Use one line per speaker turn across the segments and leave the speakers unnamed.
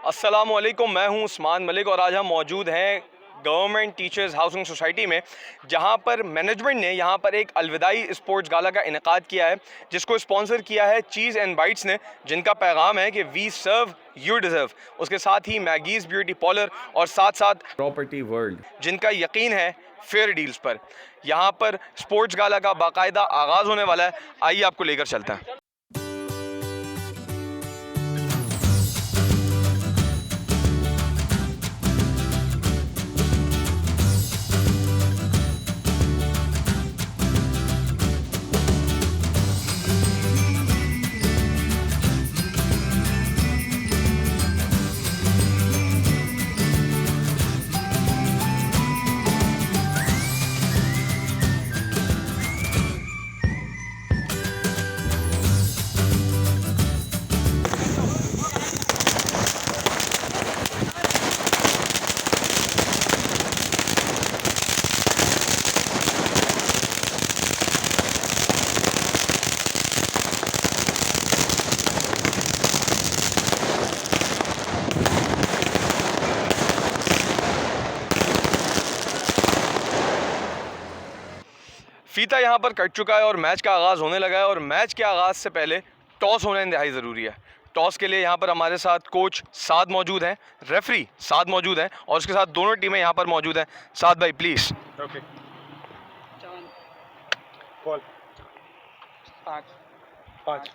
अस्सलामुअलैकुम, मैं हूं उस्मान मलिक और आज हम मौजूद हैं गवर्नमेंट टीचर्स हाउसिंग सोसाइटी में, जहां पर मैनेजमेंट ने यहां पर एक अलविदाई स्पोर्ट्स गाला का इनेकाद किया है, जिसको स्पॉन्सर किया है चीज़ एंड बाइट्स ने, जिनका पैगाम है कि वी सर्व यू डिज़र्व। उसके साथ ही मैगीज़ ब्यूटी पार्लर और साथ साथ प्रॉपर्टी वर्ल्ड, जिनका यकीन है फेयर डील्स पर। यहाँ पर स्पोर्ट्स गाला का बाकायदा आगाज़ होने वाला है। आइए आपको लेकर चलते हैं। फीता यहाँ पर कट चुका है और मैच का आगाज़ होने लगा है। और मैच के आगाज़ से पहले टॉस होना इंतहाई ज़रूरी है। टॉस के लिए यहाँ पर हमारे साथ कोच साद मौजूद हैं, रेफरी साद मौजूद हैं और उसके साथ दोनों टीमें यहाँ पर मौजूद हैं। साद भाई please.
Okay, ball 5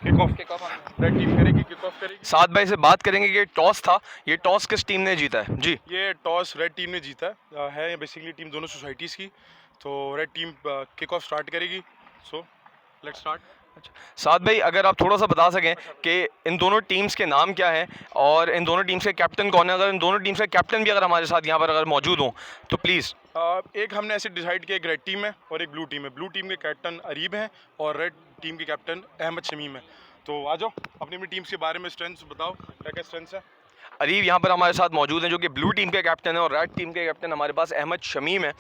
kick off red team करेगी, किक ऑफ करेगी।
साद भाई से बात करेंगे कि टॉस था, ये टॉस किस टीम ने जीता है? जी,
ये टॉस रेड टीम ने जीता है बेसिकली टीम दोनों सोसाइटीज़ की। तो red team kick off start करेगी। So let's start.
साद भाई अगर आप थोड़ा सा बता सकें कि इन दोनों टीम्स के नाम क्या हैं और इन दोनों टीम्स के कैप्टन कौन है। अगर इन दोनों टीम्स के कैप्टन भी अगर हमारे साथ यहाँ पर अगर मौजूद हों तो प्लीज़।
एक हमने ऐसे डिसाइड किया, एक रेड टीम है और एक ब्लू टीम है। ब्लू टीम के कैप्टन अरीब हैं और रेड टीम के कैप्टन अहमद शमीम है। तो आ जाओ, अपनी अपनी टीम्स के बारे में स्ट्रेंथ्स बताओ, क्या क्या स्ट्रेंथ्स है।
अरीब यहाँ पर हमारे साथ मौजूद हैं जो कि ब्लू टीम के कैप्टन है और रेड टीम के कैप्टन हमारे पास अहमद शमीम है।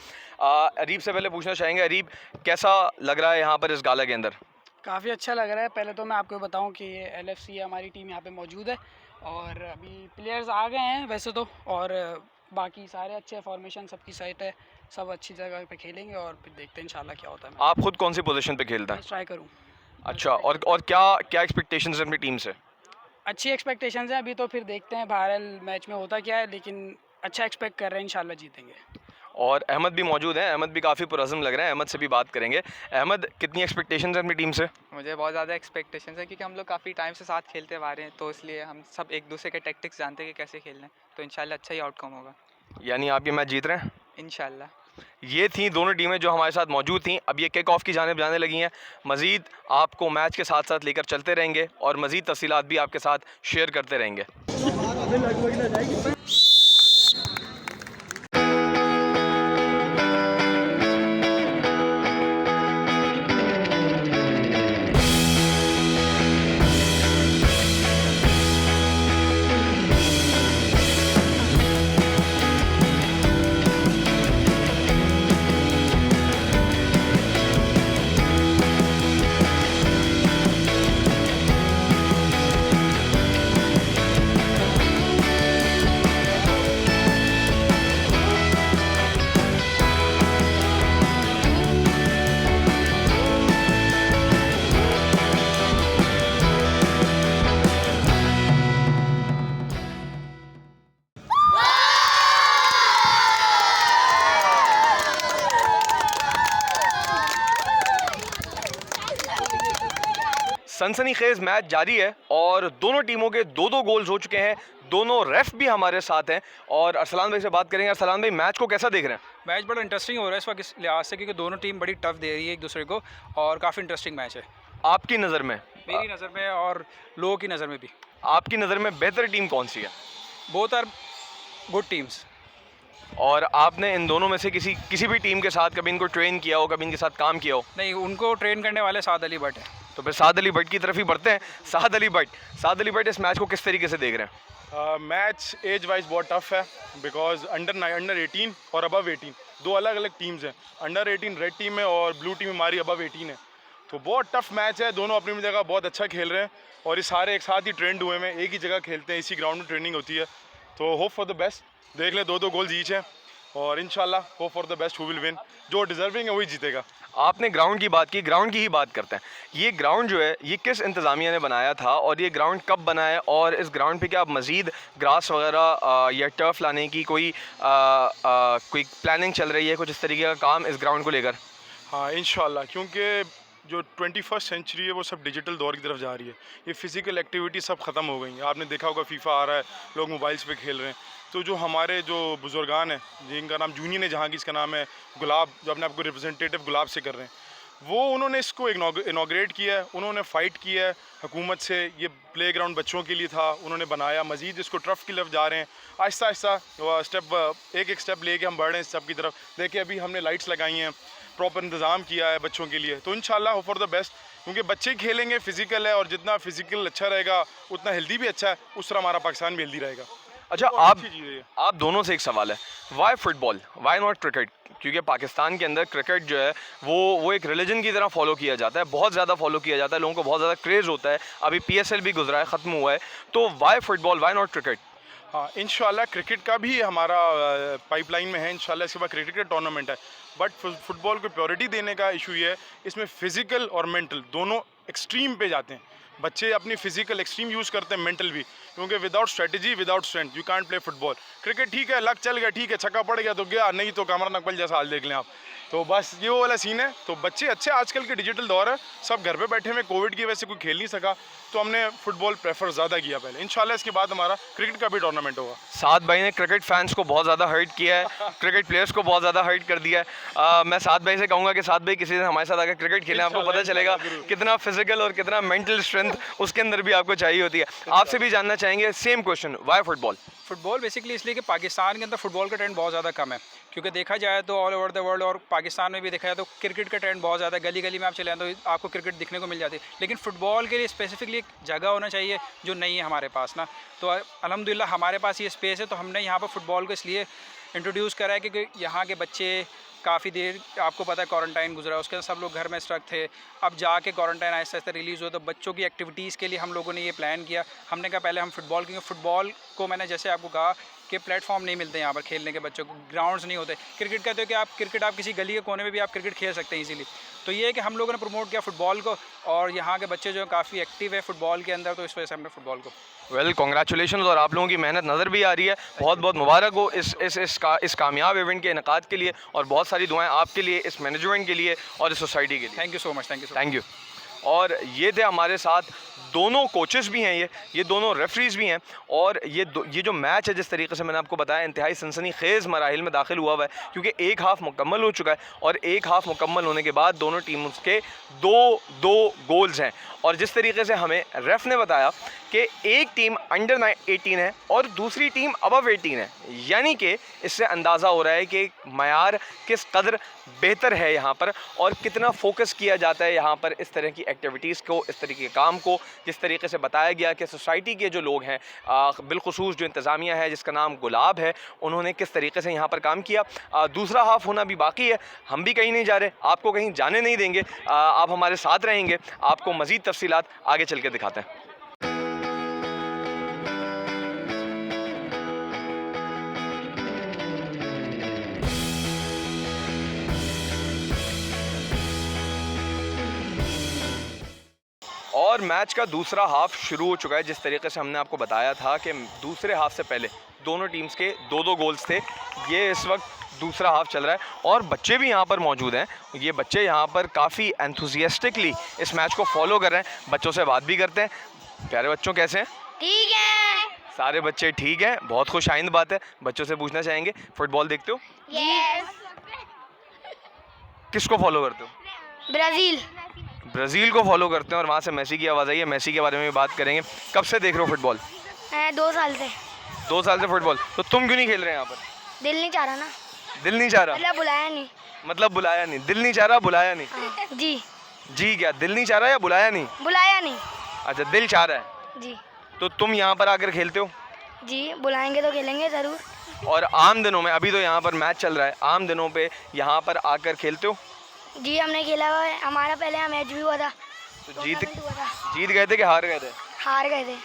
अरीब से पहले पूछना चाहेंगे, अरीब कैसा लग रहा है यहाँ पर इस गाला के अंदर?
काफ़ी अच्छा लग रहा है। पहले तो मैं आपको बताऊं कि ये LFC हमारी टीम यहाँ पे मौजूद है और अभी प्लेयर्स आ गए हैं वैसे तो, और बाकी सारे अच्छे फॉर्मेशन सबकी साइट है, सब अच्छी जगह पे खेलेंगे और फिर देखते हैं इंशाल्लाह क्या होता है।
आप खुद कौन सी पोजीशन पे खेलता है?
ट्राई करूँ।
अच्छा, और क्या क्या एक्सपेक्टेशंस हैं अपनी टीम से?
अच्छी एक्सपेक्टेशंस हैं, अभी तो फिर देखते हैं बहरहाल मैच में होता क्या है, लेकिन अच्छा एक्सपेक्ट कर रहे हैं इंशाल्लाह जीतेंगे।
और अहमद भी मौजूद हैं, अहमद भी काफ़ी पुरज़म लग रहे हैं, अहमद से भी बात करेंगे। अहमद, कितनी एक्सपेक्टेशंस हैं अपनी टीम से?
मुझे बहुत ज़्यादा एक्सपेक्टेशंस है क्योंकि हम लोग काफ़ी टाइम से साथ खेलते आ रहे हैं, तो इसलिए हम सब एक दूसरे के टैक्टिक्स जानते हैं कि कैसे खेलना है, तो इंशाल्लाह अच्छा ही आउटकम होगा।
यानी आप ये मैच जीत रहे हैं?
इंशाल्लाह।
ये थी दोनों टीमें जो हमारे साथ मौजूद थी। अब ये किक ऑफ की जानिब जाने लगी हैं। मज़ीद आपको मैच के साथ साथ लेकर चलते रहेंगे और मज़ीद तफसीलात भी आपके साथ शेयर करते रहेंगे। सनसनीखेज मैच जारी है और दोनों टीमों के दो दो गोल्स हो चुके हैं। दोनों रेफ भी हमारे साथ हैं और अरसलान भाई से बात करेंगे। अरसलान भाई, मैच को कैसा देख रहे हैं?
मैच बड़ा इंटरेस्टिंग हो रहा है इस वक्त इस लिहाज से क्योंकि दोनों टीम बड़ी टफ दे रही है एक दूसरे को और काफ़ी इंटरेस्टिंग मैच है
आपकी नज़र में?
मेरी नज़र में और लोगों की नज़र में भी।
आपकी नज़र में बेहतर टीम कौन सी है?
Both are good teams.
और आपने इन दोनों में से किसी भी टीम के साथ कभी इनको ट्रेन किया हो, कभी इनके साथ काम किया हो?
नहीं, उनको ट्रेन करने वाले साद अली भट्ट हैं।
तो फिर साद अली भट्ट की तरफ ही बढ़ते हैं। साद अली भट्ट इस मैच को किस तरीके से देख रहे हैं?
मैच एज वाइज बहुत टफ है बिकॉज अंडर 18 और अबव 18 दो अलग अलग टीम्स हैं। अंडर 18 रेड टीम है और ब्लू टीम हमारी अबव 18 है। तो बहुत टफ मैच है, दोनों अपनी अपनी जगह बहुत अच्छा खेल रहे हैं। और ये सारे एक साथ ही ट्रेंड हुए हैं, एक ही जगह खेलते हैं, इसी ग्राउंड में ट्रेनिंग होती है। तो होप फॉर द बेस्ट, देख लें 2-2 गोल्स ईच हैं और इंशाल्लाह hope for the best, who will win, जो डिजर्विंग है वही जीतेगा।
आपने ग्राउंड की बात की, ग्राउंड की ही बात करते हैं। ये ग्राउंड जो है ये किस इंतज़ामिया ने बनाया था और ये ग्राउंड कब बना है, और इस ग्राउंड पे क्या मज़ीद ग्रास वगैरह या टर्फ लाने की कोई प्लानिंग चल रही है, कुछ इस तरीके का काम इस ग्राउंड को लेकर?
हाँ इंशाल्लाह, क्योंकि जो 21st सेंचुरी है वो सब डिजिटल दौर की तरफ जा रही है। ये फ़िज़िकल एक्टिविटी सब ख़त्म हो गई हैं। आपने देखा होगा फीफा आ रहा है, लोग मोबाइल्स पे खेल रहे हैं। तो जो हमारे जो बुजुर्गान हैं, जिनका नाम जूनियर है, जहाँ की इसका नाम है गुलाब, जो अपने आपको रिप्रेजेंटेटिव गुलाब से कर रहे हैं, वो उन्होंने इसको इनाग्रेट किया है, उन्होंने फ़ाइट किया है हुकूमत से। ये प्ले ग्राउंड बच्चों के लिए था, उन्होंने बनाया, मज़ीद इसको ट्रफ की तरफ जा रहे हैं। आहिस्ता आहिस्ता एक एक स्टेप लेके हम बढ़ रहे हैं इस सब की तरफ। देखिए अभी हमने लाइट्स लगाई हैं, प्रॉपर इंतज़ाम किया है बच्चों के लिए। तो इंशाल्लाह होप फॉर द बेस्ट, क्योंकि बच्चे खेलेंगे, फ़िज़िकल है, और जितना फ़िज़िकल अच्छा रहेगा उतना हेल्दी भी अच्छा है, उस तरह हमारा पाकिस्तान भी हेल्दी रहेगा।
अच्छा,
तो
आप
अच्छी चीज़ है ये।
आप दोनों से एक सवाल है, why football, why not cricket? क्योंकि पाकिस्तान के अंदर क्रिकेट जो है वो एक रिलीजन की तरह फॉलो किया जाता है, बहुत ज़्यादा फॉलो किया जाता है, लोगों को बहुत ज़्यादा क्रेज़ होता है। अभी PSL भी गुजरा है, ख़त्म हुआ है, तो why football, why not cricket?
हाँ इंशाल्लाह क्रिकेट का भी हमारा पाइपलाइन में है, इंशाल्लाह इसके बाद क्रिकेट का टूर्नामेंट है। बट फुटबॉल को प्योरिटी देने का इशू ये है, इसमें फ़िज़िकल और मेंटल दोनों एक्सट्रीम पे जाते हैं। बच्चे अपनी फ़िज़िकल एक्सट्रीम यूज़ करते हैं, मेंटल भी, क्योंकि without strategy, without strength you can't play football. Cricket ठीक है, लक चल गया, ठीक है, छक्का पड़ गया तो गया, नहीं तो कमर नकबल जैसा हाल देख लें आप। तो बस ये वो वाला सीन है। तो बच्चे अच्छे, आजकल के डिजिटल दौर है, सब घर पे बैठे हुए, कोविड की वजह से कोई खेल नहीं सका, तो हमने फुटबॉल प्रेफर ज़्यादा किया पहले। इंशाल्लाह इसके बाद हमारा क्रिकेट का भी टूर्नामेंट होगा।
साद भाई ने क्रिकेट फैंस को बहुत ज़्यादा हर्ट किया है, क्रिकेट प्लेयर्स को बहुत ज़्यादा हर्ट कर दिया है। मैं साद भाई से कहूँगा कि साद भाई किसी दिन हमारे साथ आकर क्रिकेट खेलें, आपको पता चलेगा कितना फिजिकल और कितना मेंटल स्ट्रेंथ उसके अंदर भी आपको चाहिए होती है। आपसे भी जानना चाहेंगे same question, why football?
Football basically इसलिए कि पाकिस्तान के अंदर फुटबॉल का ट्रेंड बहुत ज़्यादा कम है, क्योंकि देखा जाए तो ऑल ओवर द वर्ल्ड और पाकिस्तान में भी देखा जाए तो क्रिकेट का ट्रेंड बहुत ज़्यादा है। गली गली में आप चले जाए तो आपको क्रिकेट दिखने को मिल जाती है, लेकिन फ़ुटबॉल के लिए स्पेसिफिकली एक जगह होना चाहिए जो नहीं है हमारे पास ना। तो अल्हम्दुलिल्लाह हमारे पास ये स्पेस है, तो हमने यहाँ पर फ़ुटबॉल को इसलिए इंट्रोड्यूस करा है क्योंकि यहाँ के बच्चे काफ़ी देर, आपको पता है क्वारंटाइन गुजरा, उसके अंदर सब लोग घर में स्ट्रक थे। अब जाके क्वारंटाइन आहिस्ता आहिस्ता रिलीज़ हुआ, तो बच्चों की एक्टिविटीज़ के लिए हम लोगों ने ये प्लान किया। हमने कहा पहले हम फ़ुटबॉल, क्योंकि फ़ुटबॉल को मैंने जैसे आपको कहा कि प्लेटफॉर्म नहीं मिलते यहाँ पर खेलने के, बच्चों को ग्राउंड्स नहीं होते। क्रिकेट कहते हो कि आप किसी गली के कोने में भी आप क्रिकेट खेल सकते हैं इजीली। तो ये है कि हम लोगों ने प्रमोट किया फ़ुटबॉल को, और यहाँ के बच्चे जो हैं काफ़ी एक्टिव है फ़ुटबॉल के अंदर, तो इस वजह से हमने फ़ुटबॉल को।
वेल कॉन्ग्रेचुलेशन, और आप लोगों की मेहनत नज़र भी आ रही है। बहुत बहुत मुबारक हो इस कामयाब इवेंट के इनकाद के लिए, और बहुत सारी दुआएं आपके लिए, इस मैनेजमेंट के लिए और इस सोसाइटी के लिए।
Thank you so much, thank you.
Thank you. और ये थे हमारे साथ दोनों कोचेस भी हैं, ये दोनों रेफरीज भी हैं, और ये जो मैच है जिस तरीके से मैंने आपको बताया इंतहाई सनसनी खेज़ मराहिल में दाखिल हुआ है, क्योंकि एक हाफ़ मुकम्मल हो चुका है, और एक हाफ़ मुकम्मल होने के बाद दोनों टीमों के दो गोल्स हैं। और जिस तरीके से हमें रेफ ने बताया कि एक टीम अंडर 18 है और दूसरी टीम अबव 18 है, यानी कि इससे अंदाज़ा हो रहा है कि मयार किस कदर बेहतर है यहाँ पर, और कितना फोकस किया जाता है यहाँ पर इस तरह की एक्टिविटीज़ को, इस तरीके के काम को। जिस तरीके से बताया गया कि सोसाइटी के जो लोग हैं, बिलखुसूस जो इंतज़ामिया है जिसका नाम गुलाब है, उन्होंने किस तरीके से यहाँ पर काम किया। दूसरा हाफ़ होना भी बाकी है, हम भी कहीं नहीं जा रहे, आपको कहीं जाने नहीं देंगे, आप हमारे साथ रहेंगे, आपको मज़ीद तफसीलात आगे चल के दिखाते हैं। और मैच का दूसरा हाफ़ शुरू हो चुका है। जिस तरीके से हमने आपको बताया था कि दूसरे हाफ़ से पहले दोनों टीम्स के दो गोल्स थे, ये इस वक्त दूसरा हाफ़ चल रहा है, और बच्चे भी यहाँ पर मौजूद हैं। ये बच्चे यहाँ पर काफ़ी एंथुसियास्टिकली इस मैच को फॉलो कर रहे हैं, बच्चों से बात भी करते हैं। प्यारे बच्चों, कैसे हैं?
ठीक है।
सारे बच्चे ठीक हैं, बहुत खुश आइंद बात है। बच्चों से पूछना चाहेंगे, फुटबॉल देखते हो?
यस।
किसको फॉलो करते हो? ब्राज़ील को फॉलो करते हैं, और वहाँ से मेसी की आवाज़ आई है, मेसी के बारे में भी बात करेंगे। कब से देख रहे हो फुटबॉल?
2 साल से।
2 साल से फुटबॉल। तो तुम क्यों नहीं खेल रहे हैं यहाँ पर?
दिल नहीं चाह रहा ना।
दिल नहीं चाह रहा?
मतलब बुलाया नहीं।
मतलब बुलाया नहीं, दिल नहीं चाह रहा, बुलाया नहीं।
हाँ, जी।
जी क्या, दिल नहीं चाह रहा या बुलाया नहीं?
बुलाया नहीं।
अच्छा, दिल चाह रहा है।
जी।
तो तुम यहाँ पर आकर खेलते हो?
जी, बुलाएंगे तो खेलेंगे ज़रूर।
और आम दिनों में, अभी तो यहाँ पर मैच चल रहा है, आम दिनों पे यहाँ पर आकर खेलते हो?
जी, हमने खेला हुआ है, हमारा पहले यहाँ मैच भी हुआ था।
तो जीत गए थे कि हार गए थे?
हार गए थे।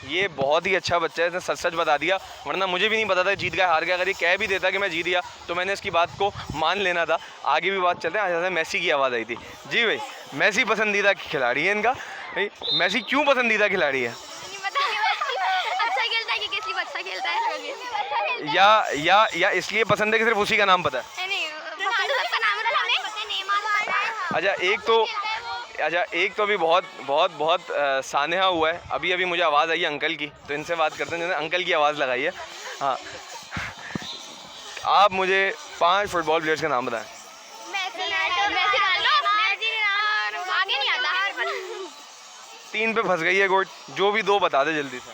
ये बहुत ही अच्छा बच्चा है, इसने सच सच बता दिया, वरना मुझे भी नहीं पता था जीत गया हार गया। अगर ये कह भी देता कि मैं जीत गया तो मैंने इसकी बात को मान लेना था। आगे भी बात चलते हैं। जैसे मैसी की आवाज़ आई थी। जी भाई, मैसी पसंदीदा खिलाड़ी है इनका। भाई मैसी क्यों पसंदीदा खिलाड़ी है?
अच्छा खेलता है कि किसी को अच्छा खेलता है
या इसलिए पसंद है कि सिर्फ उसी का नाम पता है? अच्छा एक तो अभी बहुत सानेहा हुआ है। अभी अभी मुझे आवाज़ आई है अंकल की, तो इनसे बात करते हैं जिन्होंने अंकल की आवाज़ लगाई है। हाँ, आप मुझे 5 फुटबॉल प्लेयर्स का नाम बताएं।
आगे नहीं आता।
3 पे फंस गई है गोट, जो भी 2 बता दे जल्दी से।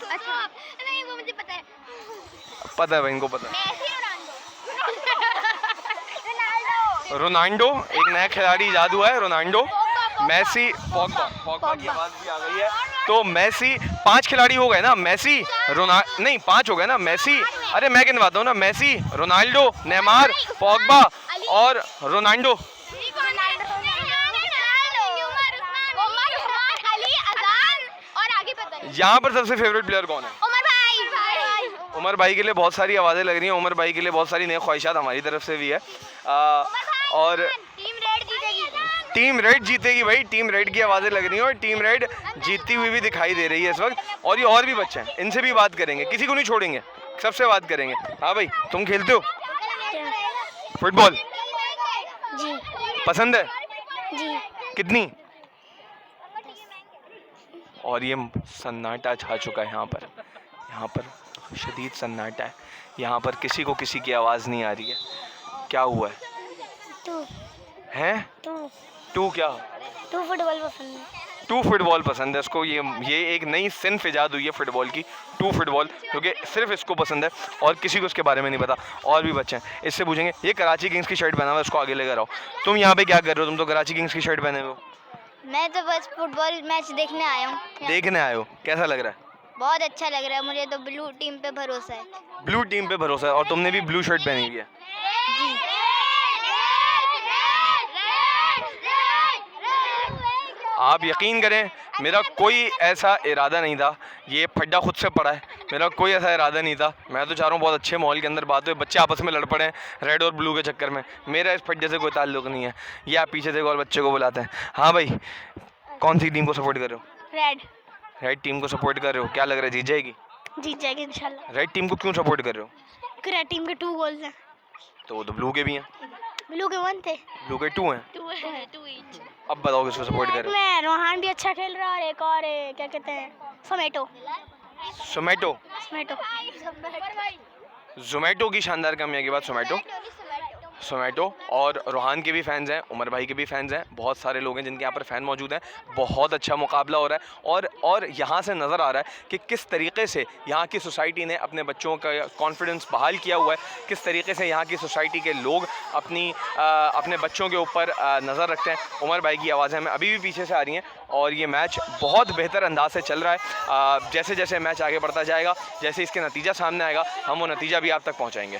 अच्छा नहीं, वो मुझे पता है।
पता है भाई, इनको पता है। रोनाल्डो, एक नया खिलाड़ी इजाद हुआ है रोनाल्डो। मैसी, पॉग्बा की आवाज़ भी आ गई है। तो मैसी 5 खिलाड़ी हो गए ना, मैसी नहीं 5 हो गए ना। मैसी, अरे मैं कहवाता हूँ ना, मैसी, रोनाल्डो, नेमार, पॉग्बा और रोनाल्डो। यहाँ पर सबसे फेवरेट प्लेयर कौन है? उमर भाई के लिए बहुत सारी आवाज़ें लग रही हैं। उमर भाई के लिए बहुत सारी नई ख्वाहिशात हमारी तरफ से भी है। और टीम रेड जीतेगी भाई, टीम रेड की आवाज़ें लग रही हैं और टीम रेड जीतती हुई भी दिखाई दे रही है इस वक्त। और ये और भी बच्चे हैं, इनसे भी बात करेंगे, किसी को नहीं छोड़ेंगे, सबसे बात करेंगे। हाँ भाई, तुम खेलते हो फुटबॉल?
जी
पसंद है?
जी।
कितनी? और ये सन्नाटा छा चुका है यहाँ पर शदीद सन्नाटा है। यहाँ पर किसी को किसी की आवाज़ नहीं आ रही है। क्या हुआ है? टू क्या?
2 फुटबॉल पसंद है।
2 फुटबॉल पसंद है इसको। ये एक नई सिन्फ इजाद हुई है फुटबॉल की, 2 फुटबॉल, क्योंकि सिर्फ इसको पसंद है और किसी को उसके बारे में नहीं पता। और भी बच्चे हैं, इससे पूछेंगे। ये कराची किंग्स की शर्ट पहना हुआ है, इसको आगे लेकर आओ। तुम यहाँ पे क्या कर रहे हो? तुम तो कराची किंग्स की शर्ट पहने हो।
मैं तो बस फुटबॉल मैच देखने आया हूँ।
देखने आए हो, कैसा लग रहा है?
बहुत अच्छा लग रहा है मुझे तो। ब्लू टीम पे भरोसा है।
ब्लू टीम पे भरोसा है। और तुमने भी ब्लू शर्ट पहनी हुई है। आप यकीन करें, मेरा कोई ऐसा इरादा नहीं था। ये फड्डा खुद से पड़ा है, मेरा कोई ऐसा इरादा नहीं था। मैं तो चाह रहा हूँ बहुत अच्छे माहौल के अंदर बात हुए, बच्चे आपस में लड़ पड़े हैं रेड और ब्लू के चक्कर में। मेरा इस फड्डे से कोई ताल्लुक नहीं है। ये आप पीछे से एक और बच्चे को बुलाते हैं। हाँ भाई, कौन सी टीम को सपोर्ट कर रहे हो? रेड टीम को सपोर्ट कर रहे हो। क्या लग रहा है, जीत जाएगी?
जीत जाएगी इंशाल्लाह।
रेड टीम को क्यों सपोर्ट कर रहे हो?
रेड टीम के 2 गोल्स हैं।
तो वो तो ब्लू के भी हैं।
ब्लू के 1 थे।
ब्लू के 2 हैं।
2 है, 2 ईच।
अब बताओ किसको सपोर्ट कर रहे हो?
मैं रोहान भी अच्छा खेल रहा है और एक और क्या कहते हैं,
जोमेटो की शानदार कामयाबी के बाद जोमेटो और रोहान के भी फ़ैन्स हैं, उमर भाई के भी फ़ैन्स हैं, बहुत सारे लोग हैं जिनके यहाँ पर फ़ैन मौजूद हैं। बहुत अच्छा मुकाबला हो रहा है और यहाँ से नज़र आ रहा है कि किस तरीके से यहाँ की सोसाइटी ने अपने बच्चों का कॉन्फिडेंस बहाल किया हुआ है, किस तरीके से यहाँ की सोसाइटी के लोग अपने बच्चों के ऊपर नज़र रखते हैं। उमर भाई की आवाज़ें हमें अभी भी पीछे से आ रही हैं और ये मैच बहुत बेहतर अंदाज से चल रहा है। जैसे जैसे मैच आगे बढ़ता जाएगा, जैसे इसके नतीजा सामने आएगा, हम वो नतीजा भी आप तक पहुँचाएँगे।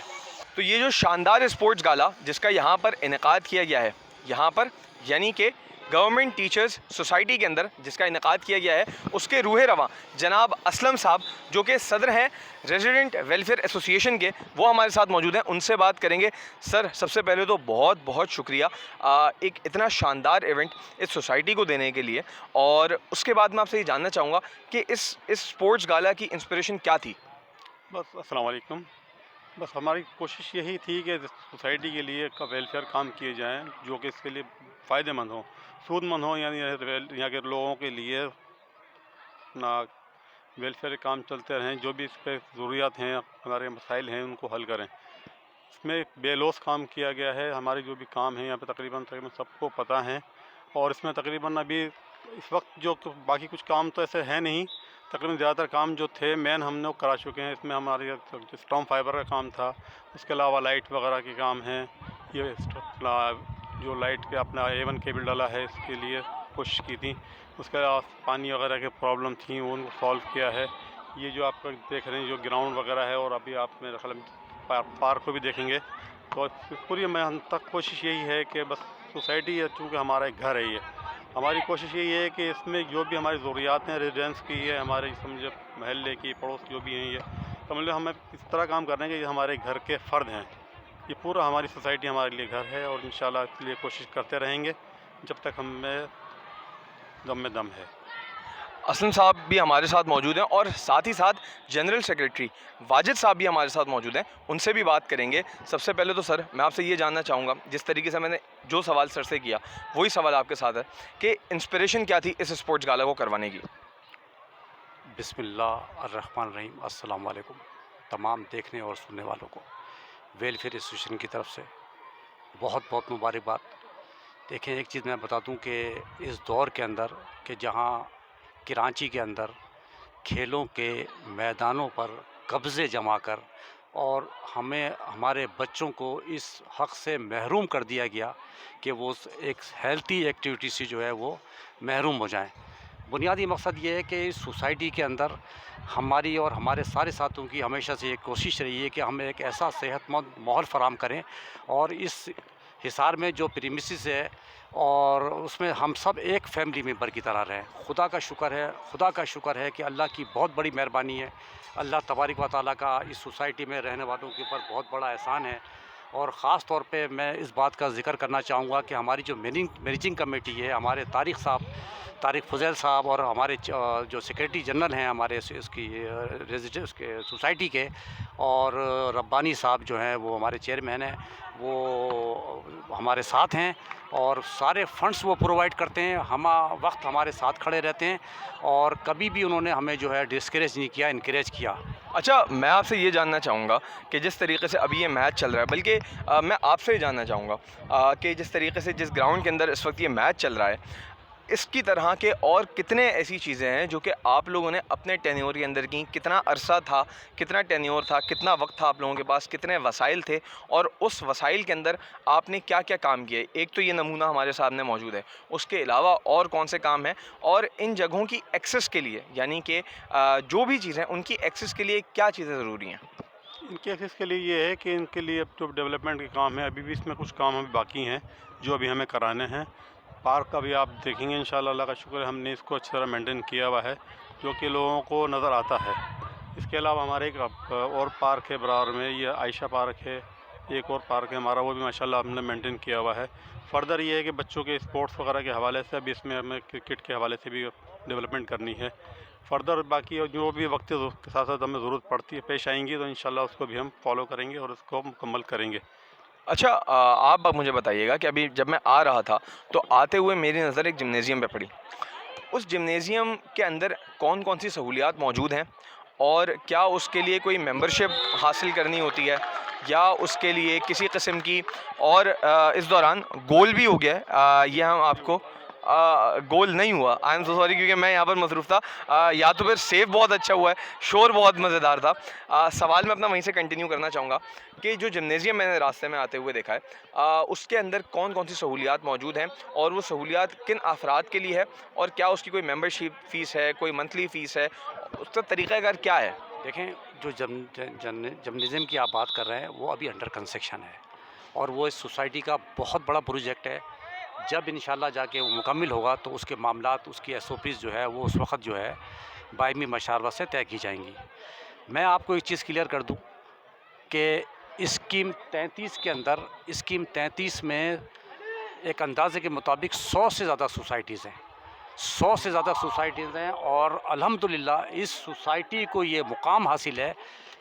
तो ये जो शानदार स्पोर्ट्स गाला जिसका यहाँ पर इनेकाद किया गया है, यहाँ पर यानी कि गवर्नमेंट टीचर्स सोसाइटी के अंदर जिसका इनेकाद किया गया है, उसके रूहे रवां जनाब असलम साहब जो कि सदर हैं रेजिडेंट वेलफेयर एसोसिएशन के, वो हमारे साथ मौजूद हैं। उनसे बात करेंगे। सर, सबसे पहले तो बहुत बहुत शुक्रिया एक इतना शानदार इवेंट इस सोसाइटी को देने के लिए। और उसके बाद मैं आपसे ये जानना चाहूँगा कि इस स्पोर्ट्स गाला की इंस्पिरेशन क्या थी?
बस अस्सलाम वालेकुम। बस हमारी कोशिश यही थी कि सोसाइटी के लिए का वेलफेयर काम किए जाएं जो कि इसके लिए फ़ायदेमंद हो, सूदमंद हो, यानी यहाँ के लोगों के लिए ना वेलफेयर काम चलते रहें। जो भी इस पर ज़रूरियात हैं, हमारे मसाइल हैं, उनको हल करें। इसमें बेलौस काम किया गया है। हमारे जो भी काम हैं यहाँ पे तकरीबन सबको पता है। और इसमें तकरीबन अभी इस वक्त जो बाकी कुछ काम तो ऐसे है नहीं, तकरीबन ज़्यादातर काम जो थे मेन हम लोग करा चुके हैं। इसमें हमारे स्टॉम फाइबर का काम था, उसके अलावा लाइट वगैरह के काम हैं। ये जो लाइट के अपना A1 केबल डाला है, इसके लिए कोशिश की थी। उसके अलावा पानी वगैरह के प्रॉब्लम थी, वो उनको सॉल्व किया है। ये जो आप देख रहे हैं जो ग्राउंड वगैरह है, और अभी आप मेरे ख्याल में पार्क को भी देखेंगे, तो पूरी मैं हम तक कोशिश यही है कि बस सोसाइटी है, चूँकि हमारा एक घर है ये, हमारी कोशिश यही है कि इसमें जो भी हमारी ज़रूरियात हैं रेजिडेंस की है, हमारे समझे महल्ले की, पड़ोस जो भी हैं, ये तो मतलब हमें इस तरह काम करना है कि ये हमारे घर के फ़र्द हैं। ये पूरा हमारी सोसाइटी हमारे लिए घर है और इंशाल्लाह इसके लिए कोशिश करते रहेंगे जब तक हमें दम में दम है।
असलम साहब भी हमारे साथ मौजूद हैं और साथ ही साथ जनरल सेक्रेटरी वाजिद साहब भी हमारे साथ मौजूद हैं, उनसे भी बात करेंगे। सबसे पहले तो सर मैं आपसे ये जानना चाहूँगा, जिस तरीके से मैंने जो सवाल सर से किया वही सवाल आपके साथ है कि इंस्पिरेशन क्या थी इस स्पोर्ट्स गाला को करवाने की?
बिस्मिल्लाहिर्रहमानिर्रहीम। अस्सलाम वालेकुम तमाम देखने और सुनने वालों को वेलफेयर एसोसिएशन की तरफ से बहुत बहुत मुबारकबाद। देखें, एक चीज़ मैं बता दूं कि इस दौर के अंदर कि जहां कराची के अंदर खेलों के मैदानों पर कब्ज़े जमा कर और हमें हमारे बच्चों को इस हक़ से महरूम कर दिया गया कि वो एक हेल्थी एक्टिविटी से जो है वो महरूम हो जाएं। बुनियादी मकसद ये है कि इस सोसाइटी के अंदर हमारी और हमारे सारे साथियों की हमेशा से एक कोशिश रही है कि हम एक ऐसा सेहतमंद माहौल फराहम करें और इस हिसार में जो प्रीमिसेस है और उसमें हम सब एक फैमिली मेंबर की तरह रहें। खुदा का शुक्र है कि अल्लाह की बहुत बड़ी मेहरबानी है। अल्लाह तबारक व तआला का इस सोसाइटी में रहने वालों के ऊपर बहुत बड़ा एहसान है। और ख़ास तौर पे मैं इस बात का ज़िक्र करना चाहूँगा कि हमारी जो मैनेजिंग कमेटी है, हमारे तारिक फ़ुज़ैल साहब और हमारे जो सेक्रेटरी जनरल हैं हमारे इसकी रेजिडेंस के सोसाइटी के, और रब्बानी साहब जो हैं वो हमारे चेयरमैन हैं, वो हमारे साथ हैं और सारे फंड्स वो प्रोवाइड करते हैं। हम वक्त हमारे साथ खड़े रहते हैं और कभी भी उन्होंने हमें जो है डिस्करेज नहीं किया, इनकरेज किया।
अच्छा, मैं आपसे ये जानना चाहूँगा कि जिस तरीके से अभी ये मैच चल रहा है, बल्कि मैं आपसे ये जानना चाहूँगा कि जिस तरीके से जिस ग्राउंड के अंदर इस वक्त ये मैच चल रहा है, इसकी तरह के और कितने ऐसी चीज़ें हैं जो कि आप लोगों ने अपने टेन्योर के अंदर की? कितना अरसा था, कितना टेन्योर था, कितना वक्त था आप लोगों के पास, कितने वसाइल थे और उस वसाइल के अंदर आपने क्या क्या काम किए? एक तो ये नमूना हमारे सामने मौजूद है, उसके अलावा और कौन से काम हैं और इन जगहों की एक्सेस के लिए, यानी कि जो भी चीज़ें उनकी एक्सेस के लिए क्या चीज़ें ज़रूरी हैं?
इनके एक्सेस के लिए ये है कि इनके लिए अब जो डेवलपमेंट के काम है, अभी भी इसमें कुछ काम अभी बाकी हैं जो अभी हमें कराने हैं। पार्क का भी आप देखेंगे इंशाल्लाह, अल्लाह का शुक्र है हमने इसको अच्छी तरह मेंटेन किया हुआ है जो कि लोगों को नज़र आता है। इसके अलावा हमारे एक और पार्क है बराबर में, ये आयशा पार्क है, एक और पार्क है हमारा, वो भी माशाल्लाह हमने मेंटेन किया हुआ है। फ़र्दर ये है कि बच्चों के स्पोर्ट्स वगैरह के हवाले से अभी इसमें हमें क्रिकेट के हवाले से भी डेवलपमेंट करनी है। फ़र्दर बाकी जो भी वक्त के साथ साथ हमें ज़रूरत पड़ती है पेश आएंगी तो इंशाल्लाह उसको भी हम फॉलो करेंगे और उसको मुकम्मल करेंगे।
अच्छा, आप अब मुझे बताइएगा कि अभी जब मैं आ रहा था तो आते हुए मेरी नज़र एक जिम्नेज़ियम पे पड़ी। उस जिम्नेज़ियम के अंदर कौन कौन सी सहूलियात मौजूद हैं और क्या उसके लिए कोई मेंबरशिप हासिल करनी होती है या उसके लिए किसी किस्म की, और इस दौरान गोल भी हो गया है, ये हम आपको गोल नहीं हुआ, आई एम सो सॉरी, क्योंकि मैं यहाँ पर मसरूफ़ था। या तो फिर सेव बहुत अच्छा हुआ है, शोर बहुत मज़ेदार था। सवाल मैं अपना वहीं से कंटिन्यू करना चाहूँगा कि जो जिम्नेज़ियम मैंने रास्ते में आते हुए देखा है, उसके अंदर कौन कौन सी सहूलियात मौजूद हैं और वो सहूलियात किन अफराद के लिए है और क्या उसकी कोई मेंबरशिप फ़ीस है, कोई मंथली फ़ीस है, उसका तरीक़ाकार क्या है?
देखें, जो जर्नलिज्म की आप बात कर रहे हैं वो अभी अंडर कंस्ट्रक्शन है और वो इस सोसाइटी का बहुत बड़ा प्रोजेक्ट है। जब इंशाल्लाह जाके वो मुकम्मिल होगा तो उसके मामलात, उसकी एसओपीज़ जो है वो उस वक्त जो है बायमी मशावरत से तय की जाएंगी। मैं आपको एक चीज़ क्लियर कर दूं कि स्कीम 33 के अंदर, स्कीम 33 में एक अंदाजे के मुताबिक 100 से ज़्यादा सोसाइटीज़ हैं, 100 से ज़्यादा सोसाइटीज़ हैं और अल्हम्दुलिल्लाह इस सोसाइटी को ये मुकाम हासिल है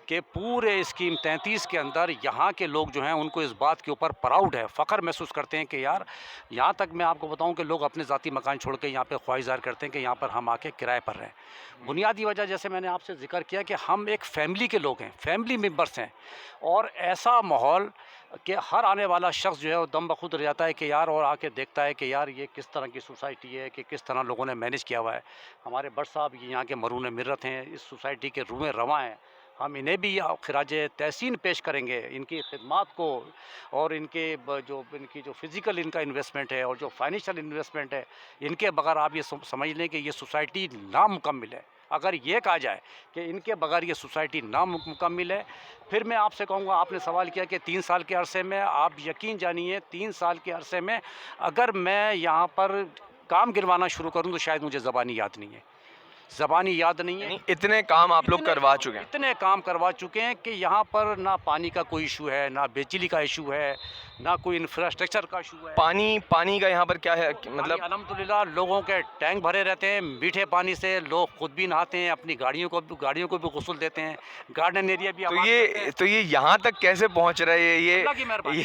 कि पूरे स्कीम 33 के अंदर यहाँ के लोग जो हैं उनको इस बात के ऊपर प्राउड है, फ़ख्र महसूस करते हैं कि यार, यहाँ तक मैं आपको बताऊँ कि लोग अपने ज़ाती मकान छोड़ के यहाँ पे ख्वाहिश ज़ाहिर करते हैं कि यहाँ पर हम आके किराए पर रहें। बुनियादी वजह जैसे मैंने आपसे ज़िक्र किया कि हम एक फ़ैमिली के लोग हैं, फैमिली मेम्बर्स हैं और ऐसा माहौल कि हर आने वाला शख्स जो है वो दम बखुद रह जाता है कि यार, और आके देखता है कि यार ये किस तरह की सोसाइटी है, कि किस तरह लोगों ने मैनेज किया हुआ है। हमारे बट साहब ये यहाँ के मरून मिर्रत हैं, इस सोसाइटी के रूए रवां हैं। हम इन्हें भी खिराज तहसीन पेश करेंगे इनकी खिदमात को और इनकी जो फ़िज़िकल इनका इन्वेस्टमेंट है और जो फाइनेंशियल इन्वेस्टमेंट है, इनके बगैर आप ये समझ लें कि ये सोसाइटी नामुकम्मिल है। अगर ये कहा जाए कि इनके बगैर ये सोसाइटी नामुकम्मिल है, फिर मैं आपसे कहूँगा, आपने सवाल किया कि 3 साल के अरसे में, आप यकीन जानिए 3 साल के अरसे में अगर मैं यहाँ पर काम गिनवाना शुरू करूँ तो शायद मुझे ज़बानी याद नहीं है, ज़बानी याद नहीं है।
यानी इतने काम आप लोग करवा चुके हैं।
इतने काम करवा चुके हैं कि यहाँ पर ना पानी का कोई इशू है, ना बिजली का इशू है, ना कोई इंफ्रास्ट्रक्चर का इशू है।
पानी का यहाँ पर क्या है मतलब
अल्हम्दुलिल्लाह लोगों के टैंक भरे रहते हैं मीठे पानी से, लोग खुद भी नहाते हैं, अपनी गाड़ियों को भी गुस्ल देते हैं, गार्डन एरिया भी आबाद करते हैं।
तो ये यहाँ तक कैसे पहुँच रहे हैं
अल्लाह की मेहरबानी।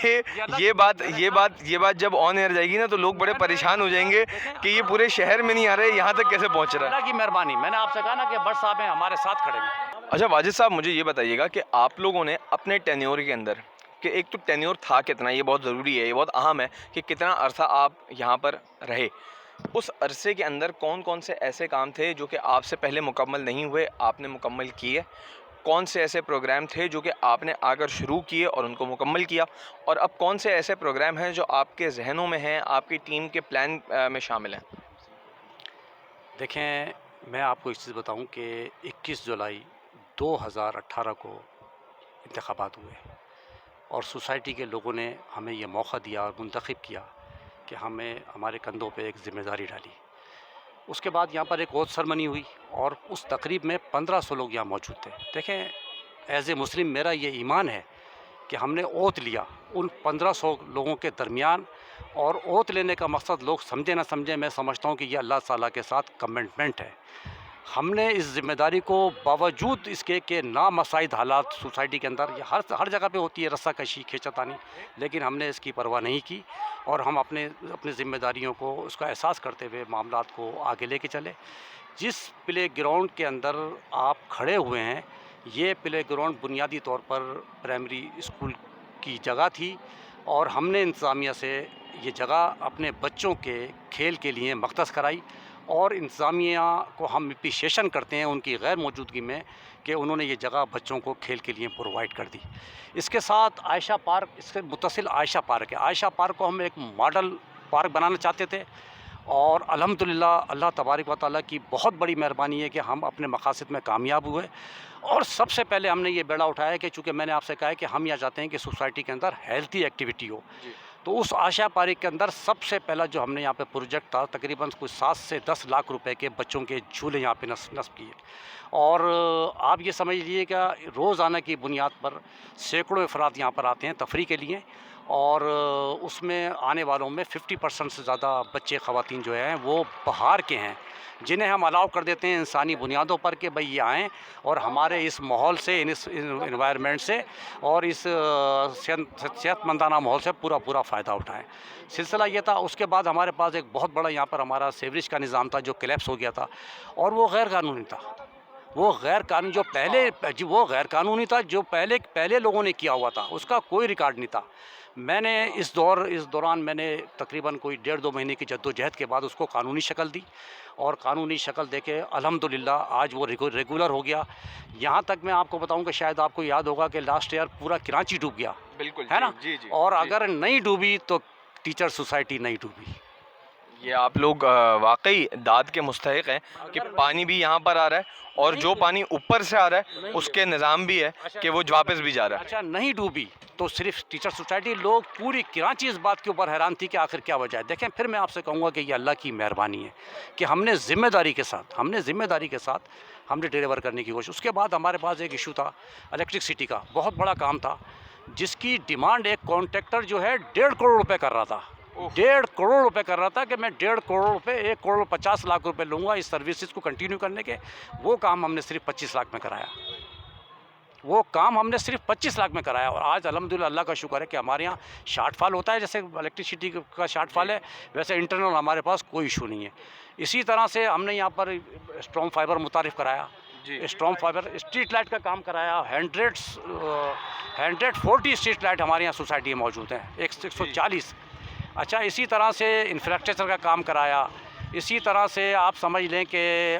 ये बात जब ऑन एयर जाएगी ना तो लोग बड़े परेशान हो जाएंगे कि ये पूरे शहर में नहीं आ रहे, यहाँ तक कैसे पहुँच रहा है।
अल्लाह की मेहरबानी। मैंने आपसे कहा ना कि भट्ट साहब हैं हमारे साथ खड़े हैं।
अच्छा वाजिद साहब, मुझे ये बताइएगा कि आप लोगों ने अपने टेन्योर के अंदर, कि एक तो टेन्योर था कितना, ये बहुत ज़रूरी है, ये बहुत अहम है कि कितना अरसा आप यहाँ पर रहे, उस अरसे के अंदर कौन कौन से ऐसे काम थे जो कि आपसे पहले मुकम्मल नहीं हुए, आपने मुकम्मल किए, कौन से ऐसे प्रोग्राम थे जो कि आपने आकर शुरू किए और उनको मुकम्मल किया, और अब कौन से ऐसे प्रोग्राम हैं जो आपके जहनों में हैं, आपकी टीम के प्लान में शामिल हैं।
देखें, मैं आपको एक चीज़ बताऊं कि 21 जुलाई 2018 को इंतखाबात हुए और सोसाइटी के लोगों ने हमें ये मौका दिया और मुंतखब किया कि हमें हमारे कंधों पे एक ज़िम्मेदारी डाली। उसके बाद यहाँ पर एक ओथ सेरेमनी हुई और उस तकरीब में 1500 लोग यहाँ मौजूद थे। देखें, एज़ ए मुस्लिम मेरा ये ईमान है कि हमने ओथ लिया उन 1500 लोगों के दरमियान, और ओथ लेने का मकसद लोग समझे ना समझे, मैं समझता हूँ कि ये अल्लाह ताला के साथ कमिटमेंट है। हमने इस ज़िम्मेदारी को बावजूद इसके कि नामसाइद हालात सोसाइटी के अंदर ये हर जगह पे होती है, रस्सा कशी, खींचतानी, लेकिन हमने इसकी परवाह नहीं की और हम अपने ज़िम्मेदारियों को उसका एहसास करते हुए मामलात को आगे लेके चले। जिस प्ले ग्राउंड के अंदर आप खड़े हुए हैं, ये प्ले ग्राउंड बुनियादी तौर पर प्राइमरी स्कूल की जगह थी और हमने इंतज़ामिया से ये जगह अपने बच्चों के खेल के लिए मख्तस कराई और इंतज़ामिया को हम अप्रिशिएशन करते हैं उनकी गैर मौजूदगी में कि उन्होंने ये जगह बच्चों को खेल के लिए प्रोवाइड कर दी। इसके साथ आयशा पार्क, इसके मुत्तसिल आयशा पार्क है। आयशा पार्क को हम एक मॉडल पार्क बनाना चाहते थे और अल्हम्दुलिल्लाह अल्लाह तबारक व तआला की बहुत बड़ी मेहरबानी है कि हम अपने मकासद में कामयाब हुए। और सबसे पहले हमने ये बेड़ा उठाया कि चूँकि मैंने आपसे कहा है कि हम यह चाहते हैं कि सोसाइटी के अंदर हेल्थी एक्टिविटी हो, तो उस आशा पार्क के अंदर सबसे पहला जो हमने यहाँ पे प्रोजेक्ट था, तकरीबन कुछ 7 से 10 लाख रुपए के बच्चों के झूले यहाँ पे नस्ब किए। और आप ये समझ लीजिए कि रोज़ाना की बुनियाद पर सैकड़ों अफराद यहाँ पर आते हैं तफरी के लिए और उसमें आने वालों में 50% से ज़्यादा बच्चे ख़वातीन जो हैं वो बाहर के हैं, जिन्हें हम अलाउ कर देते हैं इंसानी बुनियादों पर कि भाई ये आएँ और हमारे इस माहौल से, इस इन्वायरमेंट से और इस सेहतमंदाना माहौल से पूरा फ़ायदा उठाएँ। सिलसिला ये था। उसके बाद हमारे पास एक बहुत बड़ा यहाँ पर हमारा सीवरेज का निज़ाम था जो कोलैप्स हो गया था और वो गैर कानूनी था। वो गैर कानूनी जो पहले लोगों ने किया हुआ था, उसका कोई रिकॉर्ड नहीं था। मैंने इस दौरान मैंने तकरीबन कोई 1.5-2 महीने की जद्दोजहद के बाद उसको कानूनी शक्ल दी और कानूनी शक्ल देके अल्हम्दुलिल्लाह आज वो रेगुलर हो गया। यहाँ तक मैं आपको बताऊं कि शायद आपको याद होगा कि लास्ट ईयर पूरा कराची डूब गया,
बिल्कुल
है ना?
जी,
और अगर नहीं डूबी तो टीचर सोसाइटी नहीं डूबी।
ये आप लोग वाकई दाद के मुस्तहिक हैं कि पानी भी यहाँ पर आ रहा है और जो पानी ऊपर से आ रहा है उसके निज़ाम भी है कि वो वापस भी जा रहा है।
अच्छा, नहीं डूबी तो सिर्फ टीचर सोसाइटी, लोग पूरी कराची इस बात के ऊपर हैरान थी कि आखिर क्या वजह है। देखें, फिर मैं आपसे कहूँगा कि ये अल्लाह की मेहरबानी है कि हमने ज़िम्मेदारी के साथ हमने डिलीवर करने की कोशिश। उसके बाद हमारे पास एक इशू था इलेक्ट्रिसिटी का, बहुत बड़ा काम था जिसकी डिमांड एक कॉन्ट्रैक्टर जो है 1.5 करोड़ रुपये कर रहा था। 1.5 करोड़ रुपये कर रहा था कि मैं 1.5 करोड़ रुपये, 1 करोड़ 50 लाख रुपए लूँगा इस सर्विसेज को कंटिन्यू करने के। वो काम हमने सिर्फ 25 लाख में कराया। और आज अल्हम्दुलिल्लाह अल्लाह का शुक्र है कि हमारे यहाँ शार्टफॉल होता है, जैसे इलेक्ट्रिसिटी का शार्टफॉल है वैसे इंटरनल हमारे पास कोई इशू नहीं है। इसी तरह से हमने यहाँ पर स्ट्रॉम फाइबर मुतारिफ़ कराया, स्ट्रॉम फाइबर स्ट्रीट लाइट का काम कराया। 140 स्ट्रीट लाइट हमारे यहाँ सोसाइटी में मौजूद हैं, 140। अच्छा, इसी तरह से इंफ्रास्ट्रक्चर का काम कराया। इसी तरह से आप समझ लें कि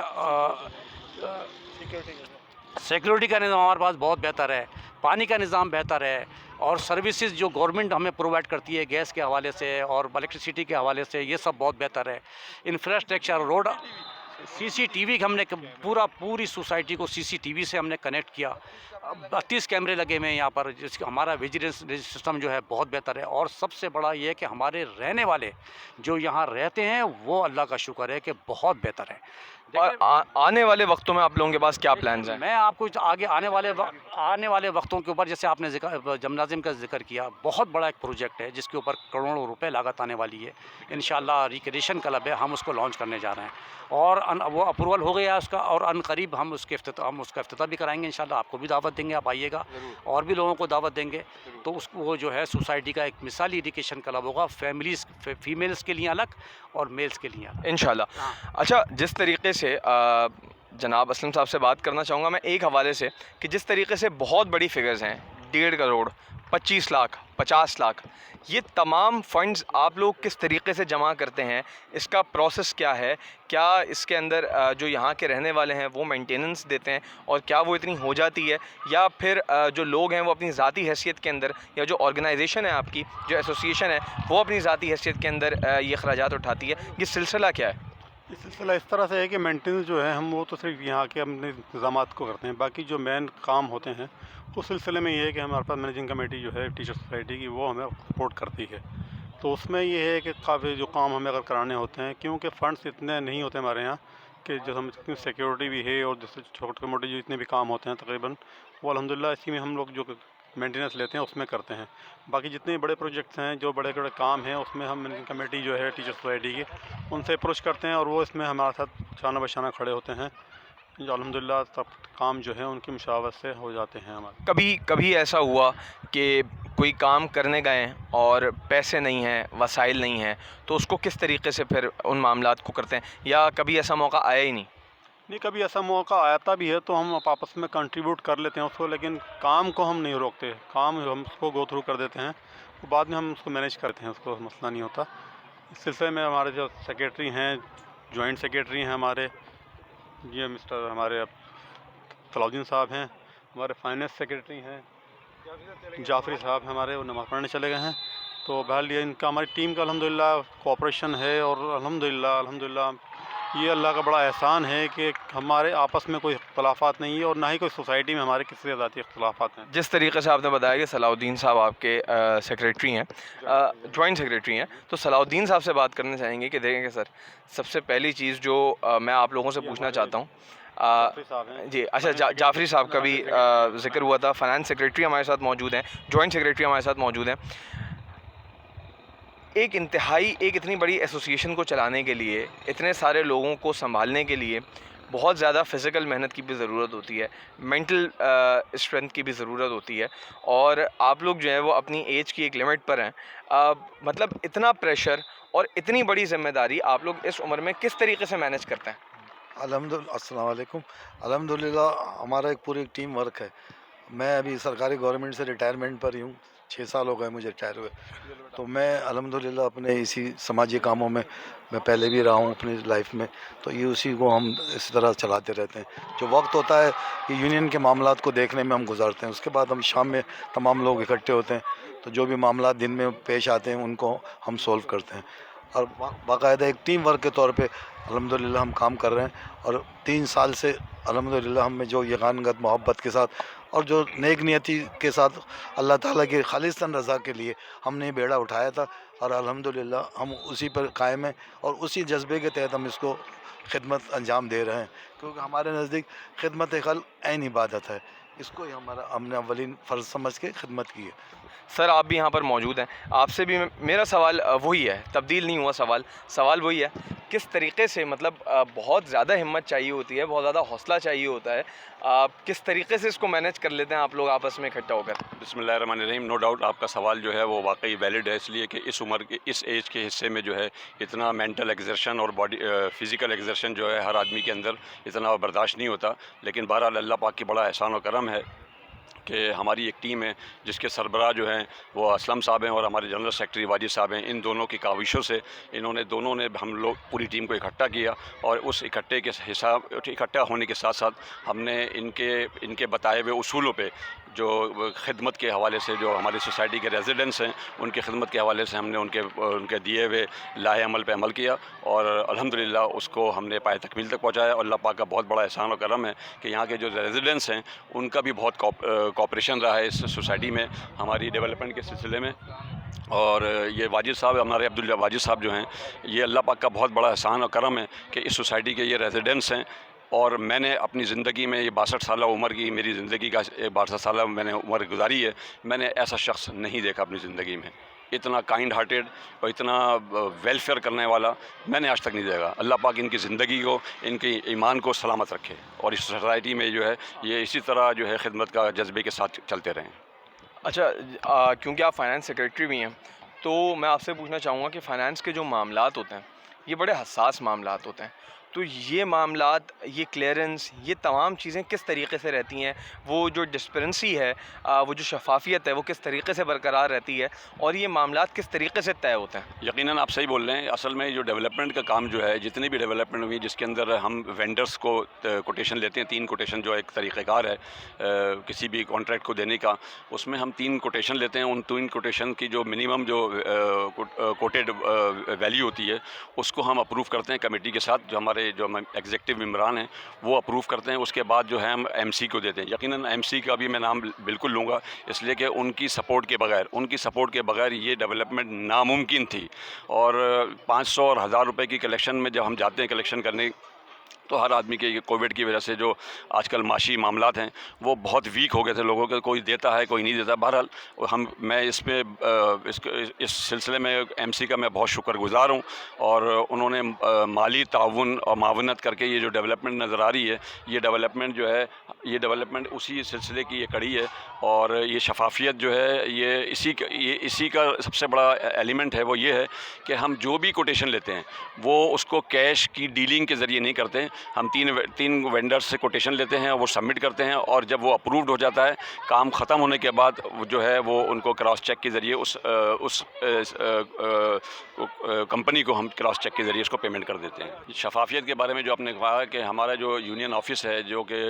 सिक्योरिटी का निज़ाम हमारे पास बहुत बेहतर है, पानी का निज़ाम बेहतर है और सर्विसेज जो गवर्नमेंट हमें प्रोवाइड करती है गैस के हवाले से और इलेक्ट्रिसिटी के हवाले से, ये सब बहुत बेहतर है। इंफ्रास्ट्रक्चर, सीसीटीवी हमने पूरी सोसाइटी को सीसीटीवी से हमने कनेक्ट किया। 32 कैमरे लगे हुए हैं यहाँ पर, जिसका हमारा विजिलेंस सिस्टम जो है बहुत बेहतर है। और सबसे बड़ा ये है कि हमारे रहने वाले जो यहाँ रहते हैं वो अल्लाह का शुक्र है कि बहुत बेहतर है।
और आने वाले वक्तों में आप लोगों के पास क्या प्लान्स हैं?
मैं आपको आगे आने वाले वक्तों के ऊपर, जैसे आपने जिम्नाजियम का जिक्र किया, बहुत बड़ा एक प्रोजेक्ट है जिसके ऊपर करोड़ों रुपए लागत आने वाली है। इंशाल्लाह रिक्रिएशन क्लब है, हम उसको लॉन्च करने जा रहे हैं और वो अप्रूवल हो गया उसका, और अनकरीब हम उसका इफ्तिताह भी कराएंगे इंशाल्लाह। आपको भी दावत देंगे, आप आइएगा, और भी लोगों को दावत देंगे। तो उसको वो जो है सोसाइटी का एक मिसाली एजुकेशन क्लब होगा, फीमेल्स के लिए अलग और मेल्स के लिए अलग
इंशाल्लाह। अच्छा, जिस तरीके से जनाब असलम साहब से बात करना चाहूँगा मैं एक हवाले से कि जिस तरीके से बहुत बड़ी फिगर्स हैं, 1.5 करोड़, 25 लाख, 50 लाख, ये तमाम फंड्स आप लोग किस तरीके से जमा करते हैं? इसका प्रोसेस क्या है? क्या इसके अंदर जो यहाँ के रहने वाले हैं वो मेंटेनेंस देते हैं, और क्या वो इतनी हो जाती है, या फिर जो लोग हैं वो अपनी ज़ाती हैसियत के अंदर, या जो ऑर्गेनाइजेशन है आपकी, जो एसोसिएशन है, वो अपनी ज़ाती हैसियत के अंदर ये अखराजात उठाती है? ये सिलसिला क्या है?
ये सिलसिला इस तरह से है कि मेंटेनेंस जो है हम वो तो सिर्फ यहाँ के अपने इंतजाम को करते हैं, बाकी जो मेन काम होते हैं उस सिलसिले में ये है कि हमारे पास मैनेजिंग कमेटी जो है टीचर सोसाइटी की, वो हमें सपोर्ट करती है। तो उसमें ये है कि काफ़ी जो काम हमें अगर कराने होते हैं, क्योंकि फ़ंड्स इतने नहीं होते हमारे यहाँ कि जो हम सिक्योरिटी भी है और जैसे छोटे मोटे जो इतने भी काम होते हैं तकरीबन, वो अल्हम्दुलिल्लाह इसी में हम लोग जो मेंटेनेंस लेते हैं उसमें करते हैं। बाकी जितने बड़े प्रोजेक्ट्स हैं, जो बड़े बड़े काम हैं, उसमें हम मैनेजिंग कमेटी जो है टीचर सोसाइटी की, उनसे अप्रोच करते हैं और वो इसमें हमारे साथ शाना बशाना खड़े होते हैं। जो अल्हम्दुलिल्लाह सब काम जो है उनकी मुशावरत से हो जाते हैं हमारे।
कभी ऐसा हुआ कि कोई काम करने गए और पैसे नहीं हैं, वसाइल नहीं हैं, तो उसको किस तरीके से फिर उन मामलात को करते हैं, या कभी ऐसा मौका आया ही नहीं?
नहीं, कभी ऐसा मौका आता भी है तो हम आपस में कंट्रीब्यूट कर लेते हैं उसको, लेकिन काम को हम नहीं रोकते। काम हम उसको गो थ्रू कर देते हैं, तो बाद में हम उसको मैनेज करते हैं, उसको मसला नहीं होता। इस सिलसिले में हमारे जो सेक्रेटरी हैं, जॉइंट सेक्रेटरी हैं हमारे, ये मिस्टर हमारे सलाउद्दीन साहब हैं, हमारे फाइनेंस सेक्रेटरी हैं जाफरी साहब हमारे, वो नमाज़ पढ़ने चले गए हैं। तो बहरहाल ये इनका हमारी टीम का अल्हम्दुलिल्लाह कोऑपरेशन है, और अल्हम्दुलिल्लाह ये अल्लाह का बड़ा एहसान है कि हमारे आपस में कोई इख्तलाफात नहीं है, और ना ही कोई सोसाइटी में हमारे किसी ज़ाती इख्तलाफात हैं।
जिस तरीके से आपने बताया कि सलाउद्दीन साहब आपके सेक्रेटरी हैं, जॉइंट सेक्रेटरी हैं, तो सलाउद्दीन साहब से बात करना चाहेंगे कि देखेंगे सर, सबसे पहली चीज़ जो मैं आप लोगों से पूछना चाहता हूँ जी, अच्छा, जाफरी साहब का भी जिक्र हुआ था, फाइनेंस सेक्रेटरी हमारे साथ मौजूद हैं, जॉइंट सेक्रेटरी हमारे साथ मौजूद हैं। एक इतनी बड़ी एसोसिएशन को चलाने के लिए, इतने सारे लोगों को संभालने के लिए बहुत ज़्यादा फ़िज़िकल मेहनत की भी ज़रूरत होती है, मेंटल स्ट्रेंथ की भी ज़रूरत होती है, और आप लोग जो है वो अपनी एज की एक लिमिट पर हैं। मतलब इतना प्रेशर और इतनी बड़ी ज़िम्मेदारी आप लोग इस उम्र में किस तरीके से मैनेज करते हैं?
अस्सलाम वालेकुम। अल्हम्दुलिल्लाह हमारा एक पूरी टीम वर्क है। मैं अभी सरकारी गवर्नमेंट से रिटायरमेंट पर ही हूँ, 6 साल हो गए मुझे रिटायर हुए। तो मैं अल्हम्दुलिल्लाह अपने इसी समाजी कामों में मैं पहले भी रहा हूँ अपनी लाइफ में, तो ये उसी को हम इस तरह चलाते रहते हैं। जो वक्त होता है कि यूनियन के मामलात को देखने में हम गुजारते हैं, उसके बाद हम शाम में तमाम लोग इकट्ठे होते हैं, तो जो भी मामला दिन में पेश आते हैं उनको हम सोल्व करते हैं, और बाकायदा एक टीम वर्क के तौर पे अल्हम्दुलिल्लाह हम काम कर रहे हैं। और 3 साल से अल्हम्दुलिल्लाह हमें जो यगानगत मोहब्बत के साथ और जो नेक नियति के साथ अल्लाह ताला की खालिस्तन रज़ा के लिए हमने ये बेड़ा उठाया था, और अल्हम्दुलिल्लाह हम उसी पर कायम हैं, और उसी जज्बे के तहत हम इसको खिदमत अंजाम दे रहे हैं, क्योंकि हमारे नज़दीक खिदमत खल्क़ ऐन इबादत है। इसको ही हमने अव्वलीन फ़र्ज़ समझ के खिदमत की है।
सर, आप भी यहाँ पर मौजूद हैं, आपसे भी मेरा सवाल वही है, तब्दील नहीं हुआ सवाल वही है, किस तरीके से, मतलब बहुत ज़्यादा हिम्मत चाहिए होती है, बहुत ज़्यादा हौसला चाहिए होता है, किस तरीके से इसको मैनेज कर लेते हैं आप लोग आपस में इकट्ठा होकर?
बिस्मिल्लाहिर्रहमानिर्रहीम। नो डाउट आपका सवाल जो है वो वाकई वैलिड है, इसलिए कि इस उम्र के, इस एज के हिस्से में जो है इतना मेंटल एक्सर्शन और बॉडी फ़िज़िकल एक्सर्शन जो है हर आदमी के अंदर इतना बर्दाश्त नहीं होता। लेकिन बहरहाल अल्लाह पाक की बड़ा एहसान और करम है कि हमारी एक टीम है जिसके सरबराह जो हैं वो असलम साहब हैं और हमारे जनरल सेक्रेटरी वाजिद साहब हैं। इन दोनों की काविशों से दोनों ने हम लोग पूरी टीम को इकट्ठा किया, और उस इकट्ठा होने के साथ साथ हमने इनके बताए हुए उसूलों पे जो खिदमत के हवाले से जो हमारी सोसाइटी के रेजिडेंट्स हैं उनकी खिदमत के हवाले से हमने उनके दिए हुए लाहे अमल पे अमल किया और अल्हम्दुलिल्लाह उसको हमने पाए तकमील तक पहुँचाया। और अल्लाह पाक का बहुत बड़ा एहसान और करम है कि यहाँ के जो रेजिडेंट्स हैं उनका भी बहुत कोऑपरेशन रहा है इस सोसाइटी में हमारी डेवलपमेंट के सिलसिले में। और ये वाजिद साहब, हमारे अब्दुल वाजिद साहब जो हैं, ये अल्लाह पाक का बहुत बड़ा एहसान और करम है कि इस सोसाइटी के ये रेजिडेंट्स हैं। और मैंने अपनी ज़िंदगी में ये 62 साल उम्र की मेरी ज़िंदगी का 62 साल मैंने उम्र गुजारी है, मैंने ऐसा शख्स नहीं देखा अपनी ज़िंदगी में, इतना काइंड हार्टेड और इतना वेलफेयर करने वाला मैंने आज तक नहीं देखा। अल्लाह पाक इनकी ज़िंदगी को, इनकी ईमान को सलामत रखे और इस सोसाइटी में जो है ये इसी तरह जो है खिदमत का जज्बे के साथ चलते रहें।
अच्छा, क्योंकि आप फाइनेंस सेक्रेटरी भी हैं तो मैं आपसे पूछना चाहूँगा कि फ़ाइनेंस के जो मामलात होते हैं ये बड़े हसास मामलात होते हैं, तो ये मामलात, ये क्लियरेंस, ये तमाम चीज़ें किस तरीके से रहती हैं, वो जो डिस्पेरेंसी है, वो जो शफाफियत है वो किस तरीके से बरकरार रहती है और ये मामलात किस तरीके से तय होते हैं?
यकीनन आप सही बोल रहे हैं। असल में जो डेवलपमेंट का काम जो है, जितनी भी डेवलपमेंट हुई जिसके अंदर हम वेंडर्स को कोटेशन लेते हैं, 3 कोटेशन जो एक तरीक़ेकार है किसी भी कॉन्ट्रैक्ट को देने का, उसमें हम 3 कोटेशन लेते हैं। उन 3 कोटेशन की जो मिनिमम जो कोटेड वैल्यू होती है उसको हम अप्रूव करते हैं कमेटी के साथ, जो हमारे जो एग्जीक्यूटिव मेंबरान हैं वो अप्रूव करते हैं। उसके बाद जो है हम एमसी को देते हैं। यकीनन एमसी का भी मैं नाम बिल्कुल लूँगा, इसलिए कि उनकी सपोर्ट के बगैर ये डेवलपमेंट नामुमकिन थी। और 500 और 1000 रुपये की कलेक्शन में जब हम जाते हैं कलेक्शन करने, तो हर आदमी के कोविड की वजह से जो आजकल माशी मामलात हैं वो बहुत वीक हो गए थे लोगों के, कोई देता है कोई नहीं देता। बहरहाल मैं इस सिलसिले में एमसी का मैं बहुत शुक्रगुज़ार हूँ और उन्होंने माली ताउन और मावनत करके ये जो डेवलपमेंट नज़र आ रही है, ये डेवलपमेंट जो है, ये डेवलपमेंट उसी सिलसिले की ये कड़ी है। और ये शफाफियत जो है ये इसी का सबसे बड़ा एलिमेंट है। वो ये है कि हम जो भी कोटेशन लेते हैं वो उसको कैश की डीलिंग के ज़रिए नहीं करते हैं। हम तीन वेंडर्स से कोटेशन लेते हैं, वो सबमिट करते हैं और जब वो अप्रूव्ड हो जाता है, काम ख़त्म होने के बाद जो है वो उनको क्रॉस चेक के ज़रिए उस कंपनी को हम क्रॉस चेक के ज़रिए उसको पेमेंट कर देते हैं। शफाफियत के बारे में जो आपने कहा कि हमारा जो यूनियन ऑफिस है जो कि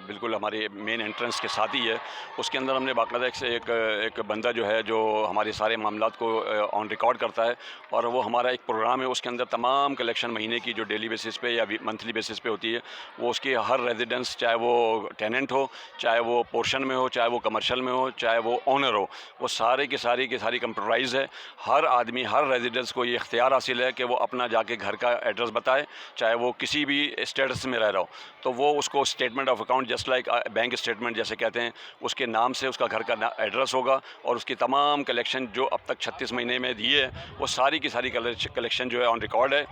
बिल्कुल हमारे मेन एंट्रेंस के साथ ही है, उसके अंदर हमने बाकायदा एक बंदा जो है जो हमारे सारे मामलात को ऑन रिकॉर्ड करता है और वो हमारा एक प्रोग्राम है, उसके अंदर तमाम कलेक्शन महीने की जो डेली बेसिस पे या मंथली बेसिस पे होती है वो उसकी हर रेजिडेंस, चाहे वो टेनेंट हो, चाहे वो पोर्शन में हो, चाहे वो कमर्शियल में हो, चाहे वो ओनर हो, वो सारी की सारी कंप्यूटराइज है। हर आदमी, हर रेजिडेंस को ये इख्तियार हासिल है कि वो अपना जाके घर का एड्रेस बताए, चाहे वो किसी भी स्टेटस में रह रहा हो, तो वो उसको statement of account, just like bank statement जैसे कहते हैं, उसके नाम से उसका घर का एड्रेस होगा और उसकी तमाम कलेक्शन जो अब तक 36 महीने में दी है वो सारी की सारी कलेक्शन जो है ऑन रिकॉर्ड है।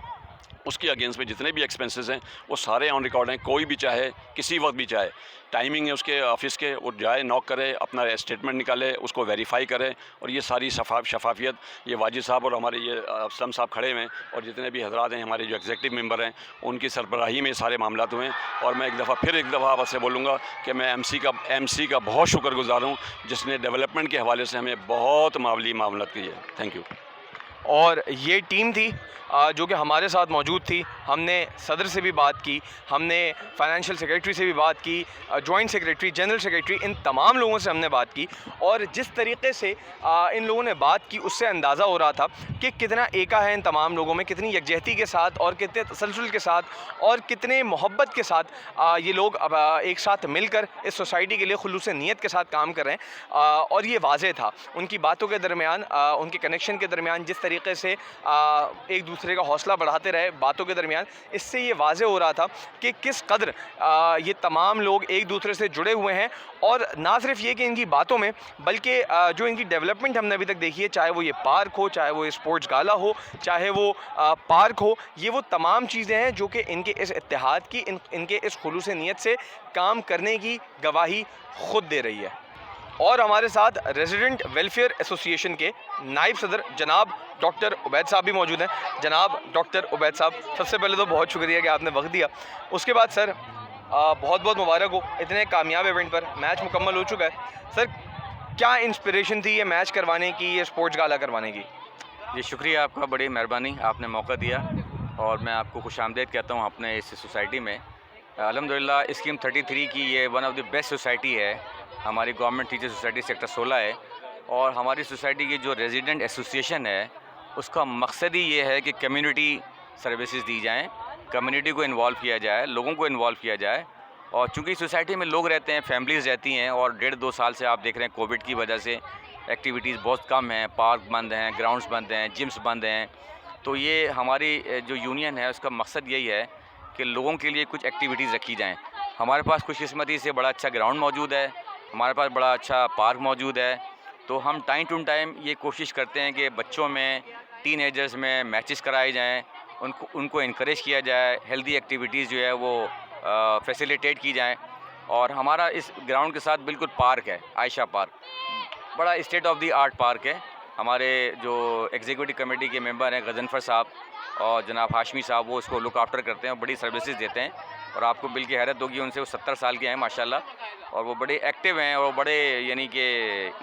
उसके अगेंस्ट में जितने भी एक्सपेंसेस हैं वो सारे ऑन रिकॉर्ड हैं। कोई भी चाहे किसी वक्त भी चाहे, टाइमिंग है उसके ऑफिस के, वो जाए, नॉक करे, अपना स्टेटमेंट निकाले, उसको वेरीफाई करे। और ये सारी शफाफियत ये वाजिद साहब और हमारे ये असलम साहब खड़े हुए हैं और जितने भी हजरात हैं हमारे जो एग्जीक्यूटिव मेंबर हैं उनकी सरबराही में सारे मामलात हुए हैं। और मैं एक दफ़ा आपसे बोलूँगा कि मैं एमसी का बहुत शुक्रगुज़ार हूँ जिसने डेवलपमेंट के हवाले से हमें बहुत मामली मामलत की है। Thank you.
और ये टीम थी जो कि हमारे साथ मौजूद थी। हमने सदर से भी बात की, हमने फाइनेंशियल सेक्रेटरी से भी बात की, जॉइंट सेक्रेटरी, जनरल सेक्रेटरी, इन तमाम लोगों से हमने बात की। और जिस तरीके से इन लोगों ने बात की उससे अंदाज़ा हो रहा था कि कितना एका है इन तमाम लोगों में, कितनी यकजहती के साथ और कितने तसलसल के साथ और कितने मोहब्बत के साथ ये लोग अब एक साथ मिलकर इस सोसाइटी के लिए खुलूस नीयत के साथ काम कर रहे हैं। और ये वाज़ेह था उनकी बातों के दरमियान, उनके कनेक्शन के दरमियान, जिस तरीके से एक दूसरे का हौसला बढ़ाते रहे बातों के दरमियान, इससे ये वाज़ेह हो रहा था कि किस कदर ये तमाम लोग एक दूसरे से जुड़े हुए हैं। और ना सिर्फ ये कि इनकी बातों में, बल्कि जो इनकी डेवलपमेंट हमने अभी तक देखी है, चाहे वो ये पार्क हो, चाहे वो स्पोर्ट्स गाला हो, चाहे वो पार्क हो, ये वो तमाम चीज़ें हैं जो कि इनके इस इत्तेहाद की, इनके इस खुलूस नीयत से काम करने की गवाही खुद दे रही है। और हमारे साथ रेजिडेंट वेलफेयर एसोसिएशन के नायब सदर जनाब डॉक्टर उबैद साहब भी मौजूद हैं। जनाब डॉक्टर उबैद साहब, सबसे पहले तो बहुत शुक्रिया कि आपने वक्त दिया। उसके बाद सर बहुत बहुत मुबारक हो इतने कामयाब इवेंट पर। मैच मुकम्मल हो चुका है सर, क्या इंस्पिरेशन थी ये मैच करवाने की, ये स्पोर्ट्स गाला करवाने की?
जी शुक्रिया आपका, बड़ी मेहरबानी, आपने मौका दिया और मैं आपको खुशामदीद कहता हूँ अपने इस सोसाइटी में। अल्हम्दुलिल्लाह स्कीम 33 की ये one of the best society है हमारी गवर्नमेंट टीचर सोसाइटी सेक्टर 16 है। और हमारी सोसाइटी की जो रेजिडेंट एसोसिएशन है उसका मकसद ही ये है कि कम्युनिटी सर्विसेज दी जाएँ, कम्युनिटी को इन्वॉल्व किया जाए, लोगों को इन्वॉल्व किया जाए। और चूँकि सोसाइटी में लोग रहते हैं, फैमिलीज़ रहती हैं, और 1.5-2 साल से आप देख रहे हैं कोविड की वजह से एक्टिविटीज़ बहुत कम हैं, पार्क बंद हैं, ग्राउंड्स बंद हैं, जिम्स बंद हैं। तो ये हमारी जो यूनियन है उसका मकसद यही है कि लोगों के लिए कुछ एक्टिविटीज़ रखी जाएँ। हमारे पास खुशकिस्मती से बड़ा अच्छा ग्राउंड मौजूद है, हमारे पास बड़ा अच्छा पार्क मौजूद है। तो हम टाइम टू टाइम ये कोशिश करते हैं कि बच्चों में, टीनेजर्स में मैचेस कराए जाएँ, उनको इनकरेज किया जाए, हेल्दी एक्टिविटीज़ जो है वो फैसिलिटेट की जाएँ। और हमारा इस ग्राउंड के साथ बिल्कुल पार्क है, आयशा पार्क, बड़ा state of the art park है। हमारे जो एग्जीक्यूटिव कमेटी के मेंबर हैं गजनफर साहब और जनाब हाशमी साहब, वो इसको लुक आफ्टर करते हैं, बड़ी सर्विसेज देते हैं। और आपको बिल की हैरत होगी उनसे, वो 70 साल के हैं माशाल्लाह, और वो बड़े एक्टिव हैं और बड़े यानी कि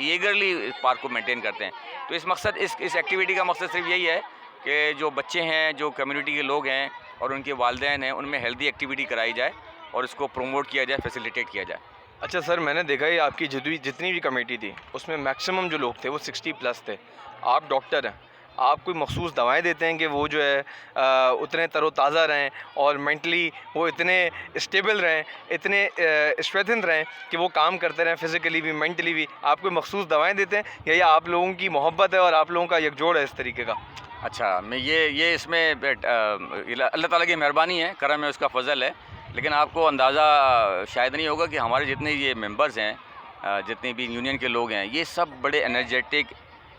ईगरली इस पार्क को मेंटेन करते हैं। तो इस एक्टिविटी का मकसद सिर्फ यही है कि जो बच्चे हैं, जो कम्युनिटी के लोग हैं और उनके वालिदैन हैं, उनमें हेल्दी एक्टिविटी कराई जाए और इसको प्रमोट किया जाए, फैसिलिटेट किया जाए।
अच्छा सर, मैंने देखा है आपकी जितनी भी कमेटी थी उसमें मैक्सिमम जो लोग थे वो 60 प्लस थे। आप डॉक्टर हैं, आप कोई मखसूस दवाएं देते हैं कि वो जो है उतने तरोताज़ा रहें और मेंटली वो इतने स्टेबल रहें, इतने स्ट्रेंथन रहें कि वो काम करते रहें, फिज़िकली भी मेंटली भी? आप कोई मखसूस दवाएं देते हैं या ये आप लोगों की मोहब्बत है और आप लोगों का यकजोड़ है इस तरीके का?
अच्छा, मैं ये इसमें अल्लाह ताला की मेहरबानी है, करम है, उसका फ़ज़ल है। लेकिन आपको अंदाज़ा शायद नहीं होगा कि हमारे जितने ये मेंबर्स हैं, जितने भी यूनियन के लोग हैं, ये सब बड़े एनर्जेटिक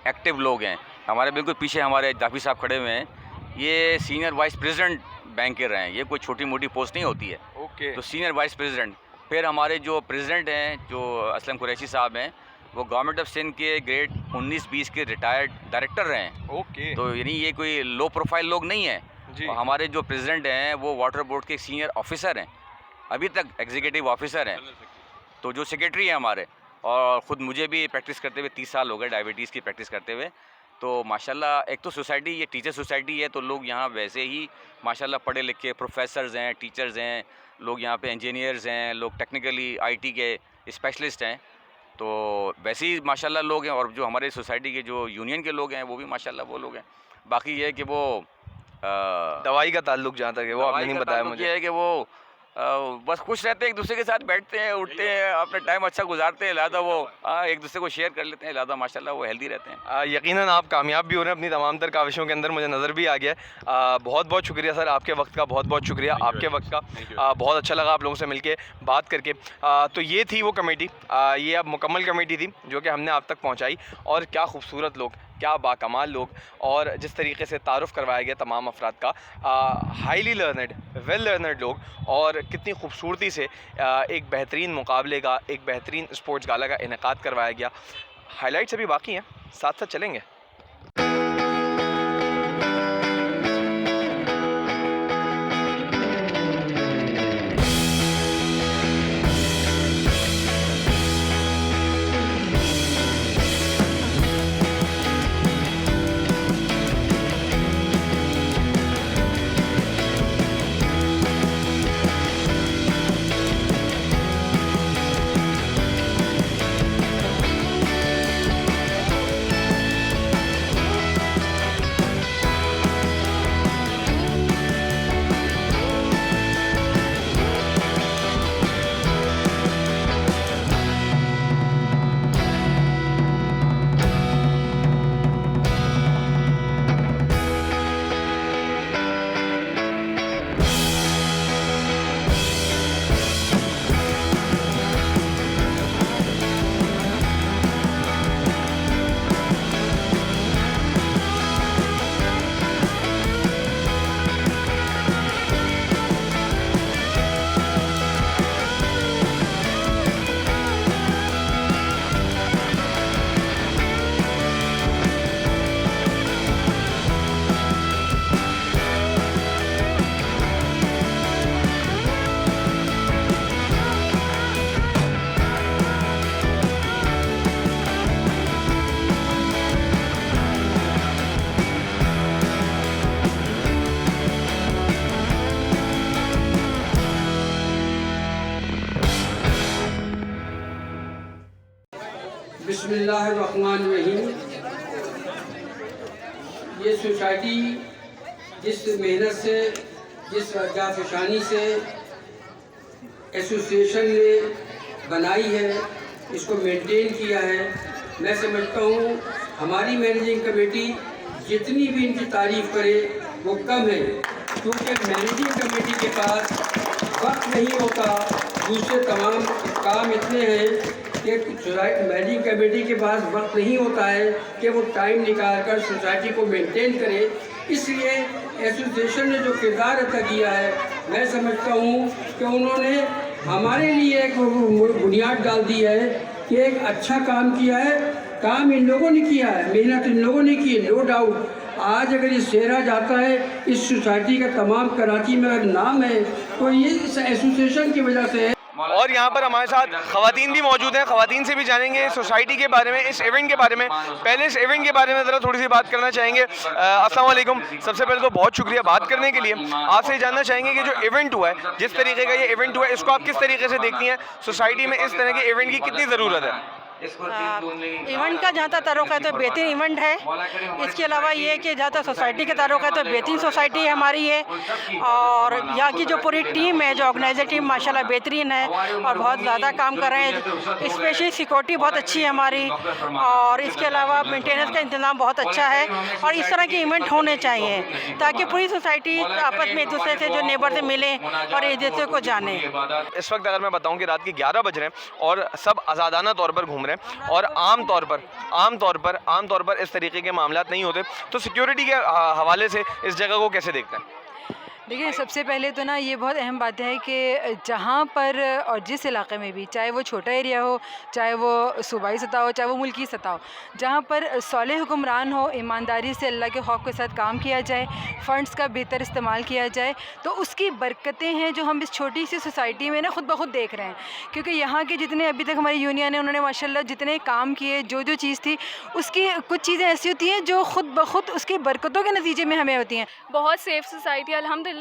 एक्टिव लोग हैं। हमारे बिल्कुल पीछे हमारे जाफी साहब खड़े हुए हैं, ये सीनियर वाइस प्रेसिडेंट बैंक के रहे हैं। ये कोई छोटी मोटी पोस्ट नहीं होती है।
ओके।
तो सीनियर वाइस प्रेसिडेंट, फिर हमारे जो प्रेसिडेंट हैं, जो असलम कुरैशी साहब हैं, वो गवर्नमेंट ऑफ सिंध के ग्रेड 19-20 के रिटायर्ड डायरेक्टर रहे हैं।
ओके।
तो यानी ये कोई लो प्रोफाइल लोग नहीं हैं। और हमारे जो प्रेसिडेंट हैं वो वाटर बोर्ड के सीनियर ऑफिसर हैं, अभी तक एग्जीक्यूटिव ऑफिसर हैं। तो जो सेक्रेटरी हैं हमारे, और ख़ुद मुझे भी प्रैक्टिस करते हुए 30 साल हो गए डायबिटीज़ की प्रैक्टिस करते हुए। तो माशाल्लाह एक तो सोसाइटी, ये टीचर सोसाइटी है, तो लोग यहाँ वैसे ही माशाल्लाह पढ़े लिखे प्रोफेसर्स हैं, टीचर्स हैं, लोग यहाँ पे इंजीनियर्स हैं, लोग टेक्निकली आईटी के स्पेशलिस्ट हैं। तो वैसे ही माशाल्लाह लोग हैं। और जो हमारे सोसाइटी के जो यूनियन के लोग हैं वो भी माशाल्लाह वो लोग हैं। बाकी ये है कि वो
दवाई का ताल्लुक जहाँ तक है वो आपने नहीं बताया मुझे।
ये है कि वो बस खुश रहते हैं, एक दूसरे के साथ बैठते हैं, उठते हैं, अपना टाइम अच्छा गुजारते हैं, लिहाजा वो एक दूसरे को शेयर कर लेते हैं, लिहाजा माशाल्लाह वो हेल्दी रहते हैं।
यकीनन आप कामयाब भी हो रहे हैं अपनी तमाम तर काविशों के अंदर, मुझे नज़र भी आ गया। बहुत बहुत शुक्रिया सर, आपके वक्त का बहुत बहुत शुक्रिया, आपके वक्त का बहुत अच्छा लगा आप लोगों से मिलके बात करके। तो ये थी वो कमेटी, ये अब मुकम्मल कमेटी थी जो कि हमने आप तक पहुँचाई। और क्या खूबसूरत लोग, क्या बाकमाल लोग, और जिस तरीके से तारुफ़ करवाया गया तमाम अफराद का, हाईली लर्नड, वेल लर्नड लोग, और कितनी खूबसूरती से एक बेहतरीन मुकाबले का, एक बेहतरीन स्पोर्ट्स गाला का इनेकाद करवाया गया। हाइलाइट्स अभी बाकी हैं, साथ साथ चलेंगे।
बिस्मिल्लाहिर्रहमानिर्रहीम। ये सोसाइटी जिस मेहनत से, जिस जाफशानी से एसोसिएशन ने बनाई है, इसको मेंटेन किया है, मैं समझता हूँ हमारी मैनेजिंग कमेटी जितनी भी इनकी तारीफ़ करे वो कम है, क्योंकि मैनेजिंग कमेटी के पास वक्त नहीं होता, दूसरे तमाम काम इतने हैं कि मैनेजिंग कमेटी के पास वक्त नहीं होता है कि वो टाइम निकाल कर सोसाइटी को मेंटेन करे। इसलिए एसोसिएशन ने जो किरदार अदा किया है, मैं समझता हूँ कि उन्होंने हमारे लिए एक बुनियाद डाल दी है कि एक अच्छा काम किया है। काम इन लोगों ने किया है, मेहनत इन लोगों ने की है, नो डाउट। आज अगर ये चेहरा जाता है इस सोसाइटी का तमाम कराची में अगर नाम है तो ये इस एसोसिएशन की वजह से है।
और यहाँ पर हमारे साथ ख़वातीन भी मौजूद हैं, ख़वातीन से भी जानेंगे सोसाइटी के बारे में, इस इवेंट के बारे में। पहले इस इवेंट के बारे में ज़रा थोड़ी सी बात करना चाहेंगे। अस्सलाम वालेकुम। सबसे पहले तो बहुत शुक्रिया बात करने के लिए। आपसे जानना चाहेंगे कि जो इवेंट हुआ है, जिस तरीके का ये इवेंट हुआ है, इसको आप किस तरीके से देखती हैं? सोसाइटी में इस तरह के इवेंट की कितनी ज़रूरत है?
इवेंट का जहाँ तक तारुक है तो बेहतरीन इवेंट है। इसके अलावा ये है कि जहाँ तक सोसाइटी के तारुक है तो बेहतरीन सोसाइटी है हमारी है, और यहाँ की जो पूरी टीम है, जो ऑर्गेनाइजर टीम माशाल्लाह बेहतरीन है और बहुत ज़्यादा काम कर रहे हैं। स्पेशली सिक्योरिटी बहुत अच्छी है हमारी, और इसके अलावा मेंटेनेंस का इंतज़ाम बहुत अच्छा है। और इस तरह के इवेंट होने चाहिए ताकि पूरी सोसाइटी आपस में एक दूसरे से, जो नेबर से मिले और एक दूसरे को जाने।
इस वक्त अगर मैं बताऊं कि रात के 11 बज रहे हैं और सब आज़ादाना तौर पर घूम रहे हैं, और आम तौर पर इस तरीके के मामलात नहीं होते, तो सिक्योरिटी के हवाले से इस जगह को कैसे देखते हैं?
देखिए, सबसे पहले तो ना ये बहुत अहम बात है कि जहाँ पर और जिस इलाके में भी, चाहे वो छोटा एरिया हो, चाहे वो सूबाई सतह हो, चाहे वो मुल्की सतह हो, जहाँ पर सौले हुक्मरान हो, ईमानदारी से अल्लाह के खौफ के साथ काम किया जाए, फ़ंड्स का बेहतर इस्तेमाल किया जाए, तो उसकी बरकतें हैं जो हम इस छोटी सी सोसाइटी में ना खुद ब खुद देख रहे हैं। क्योंकि यहाँ के जितने अभी तक हमारी यूनियन है, उन्होंने माशाल्लाह जितने काम किए, जो चीज़ थी उसकी कुछ चीज़ें ऐसी होती हैं जो खुद ब खुद उसकी बरकतों के नतीजे में हमें होती हैं।
बहुत सेफ़ सोसाइटी अल्हम्दुलिल्लाह।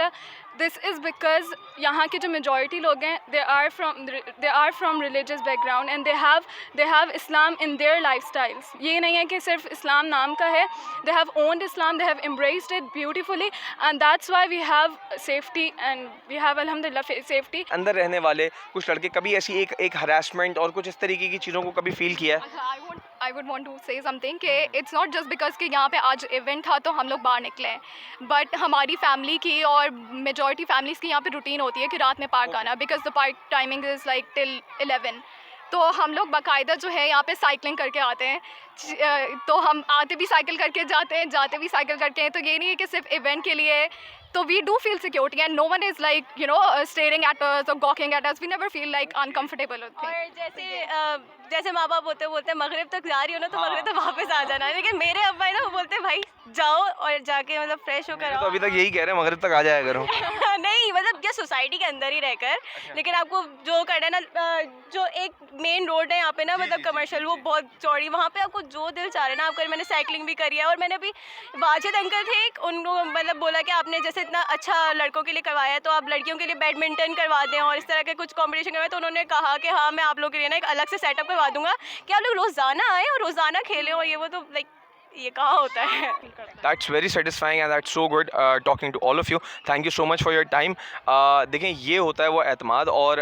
दिस इज़ बिकॉज यहाँ के जो मेजॉरिटी लोग हैं they are from religious background and they have Islam in their lifestyles. ये नहीं है कि सिर्फ इस्लाम नाम का है, they have owned Islam, they have embraced it beautifully, and that's why we have safety and we have अल्हम्दुलिल्लाह सेफ्टी।
अंदर रहने वाले कुछ लड़के कभी ऐसी एक हरासमेंट और कुछ इस तरीके की चीज़ों को कभी फील किया है?
I would want to say something कि इट्स नॉट जस्ट बिकॉज कि यहाँ पे आज इवेंट था तो हम लोग बाहर निकले हैं, बट हमारी फैमिली की और मेजॉरिटी फैमिलीज़ की यहाँ पे रूटीन होती है कि रात में पार्क आना, because the park timing is like till 11। तो हम लोग बाकायदा जो है यहाँ पे साइकिलिंग करके आते हैं, तो हम आते भी साइकिल करके जाते हैं, जाते भी साइकिल करके हैं। तो ये नहीं है कि सिर्फ इवेंट के लिए, तो we do feel security and no one is like you know staring at us or gawking at us, we never feel like uncomfortable.
और जैसे माँ बाप बोलते हैं मगरिब तक जा रही हो ना तो मगरिब तक वापस आ जाना, लेकिन मेरे अब्बा है ना, वो बोलते हैं भाई जाओ और जाके मतलब फ्रेश होकर आओ।
तो अभी तक यही कह रहे हैं मगरिब तक आ जाया करो।
नहीं, मतलब क्या सोसाइटी के अंदर ही रहकर, लेकिन आपको जो करना है ना, जो एक मेन रोड है यहाँ पे ना, मतलब कमर्शियल, वो बहुत चौड़ी, वहाँ पे आपको जो दिल चाह रहा है ना आप कर। मैंने साइकिलिंग भी करी है, और मैंने अभी वाजिद अंकल थे, उनको मतलब बोला कि आपने जैसे इतना अच्छा लड़कों के लिए करवाया है तो आप लड़कियों के लिए बैडमिंटन करवा दें और इस तरह के कुछ कॉम्पिटिशन करवाए। तो उन्होंने कहा कि हाँ, मैं आप लोगों के लिए ना एक अलग से सेटअप करवा दूँगा कि आप लोग रोज़ाना आएँ और रोज़ाना खेलें, और ये वो तो लाइक ये कहाँ होता है।
That's very satisfying and that's so good talking to all of you. Thank you so much for your time. देखें, ये होता है वो एतमाद, और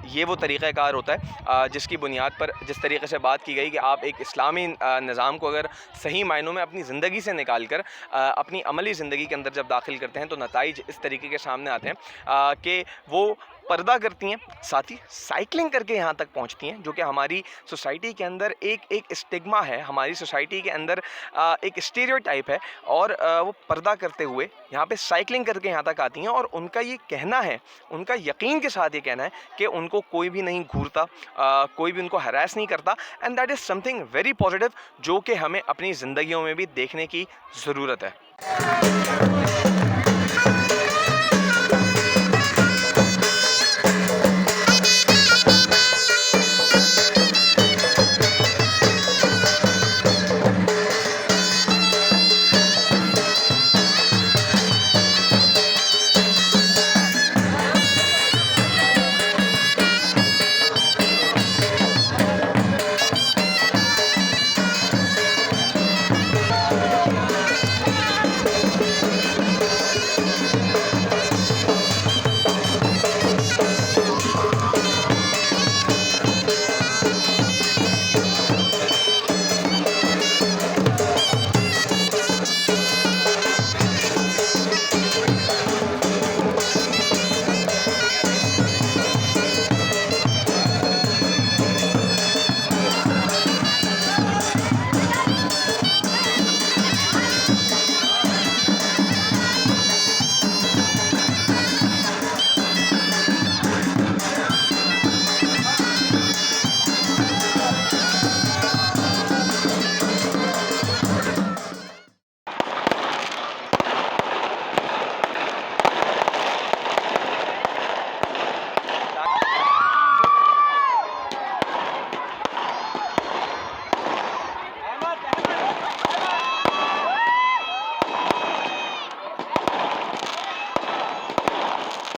ये वो तरीक़ाकार होता है जिसकी बुनियाद पर जिस तरीके से बात की गई कि आप एक इस्लामी निज़ाम को अगर सही मायनों में अपनी ज़िंदगी से निकाल कर अपनी अमली ज़िंदगी के अंदर जब दाखिल करते हैं तो नताइज इस तरीके के सामने आते हैं कि वो पर्दा करती हैं, साथ ही साइकिलिंग करके यहाँ तक पहुँचती हैं, जो कि हमारी सोसाइटी के अंदर एक स्टिग्मा है, हमारी सोसाइटी के अंदर एक स्टीरियोटाइप है, और वो पर्दा करते हुए यहाँ पे साइकिलिंग करके यहाँ तक आती हैं। और उनका ये कहना है, उनका यकीन के साथ ये कहना है कि उनको कोई भी नहीं घूरता, कोई भी उनको हरास नहीं करता, and that is something very positive जो कि हमें अपनी ज़िंदगियों में भी देखने की ज़रूरत है।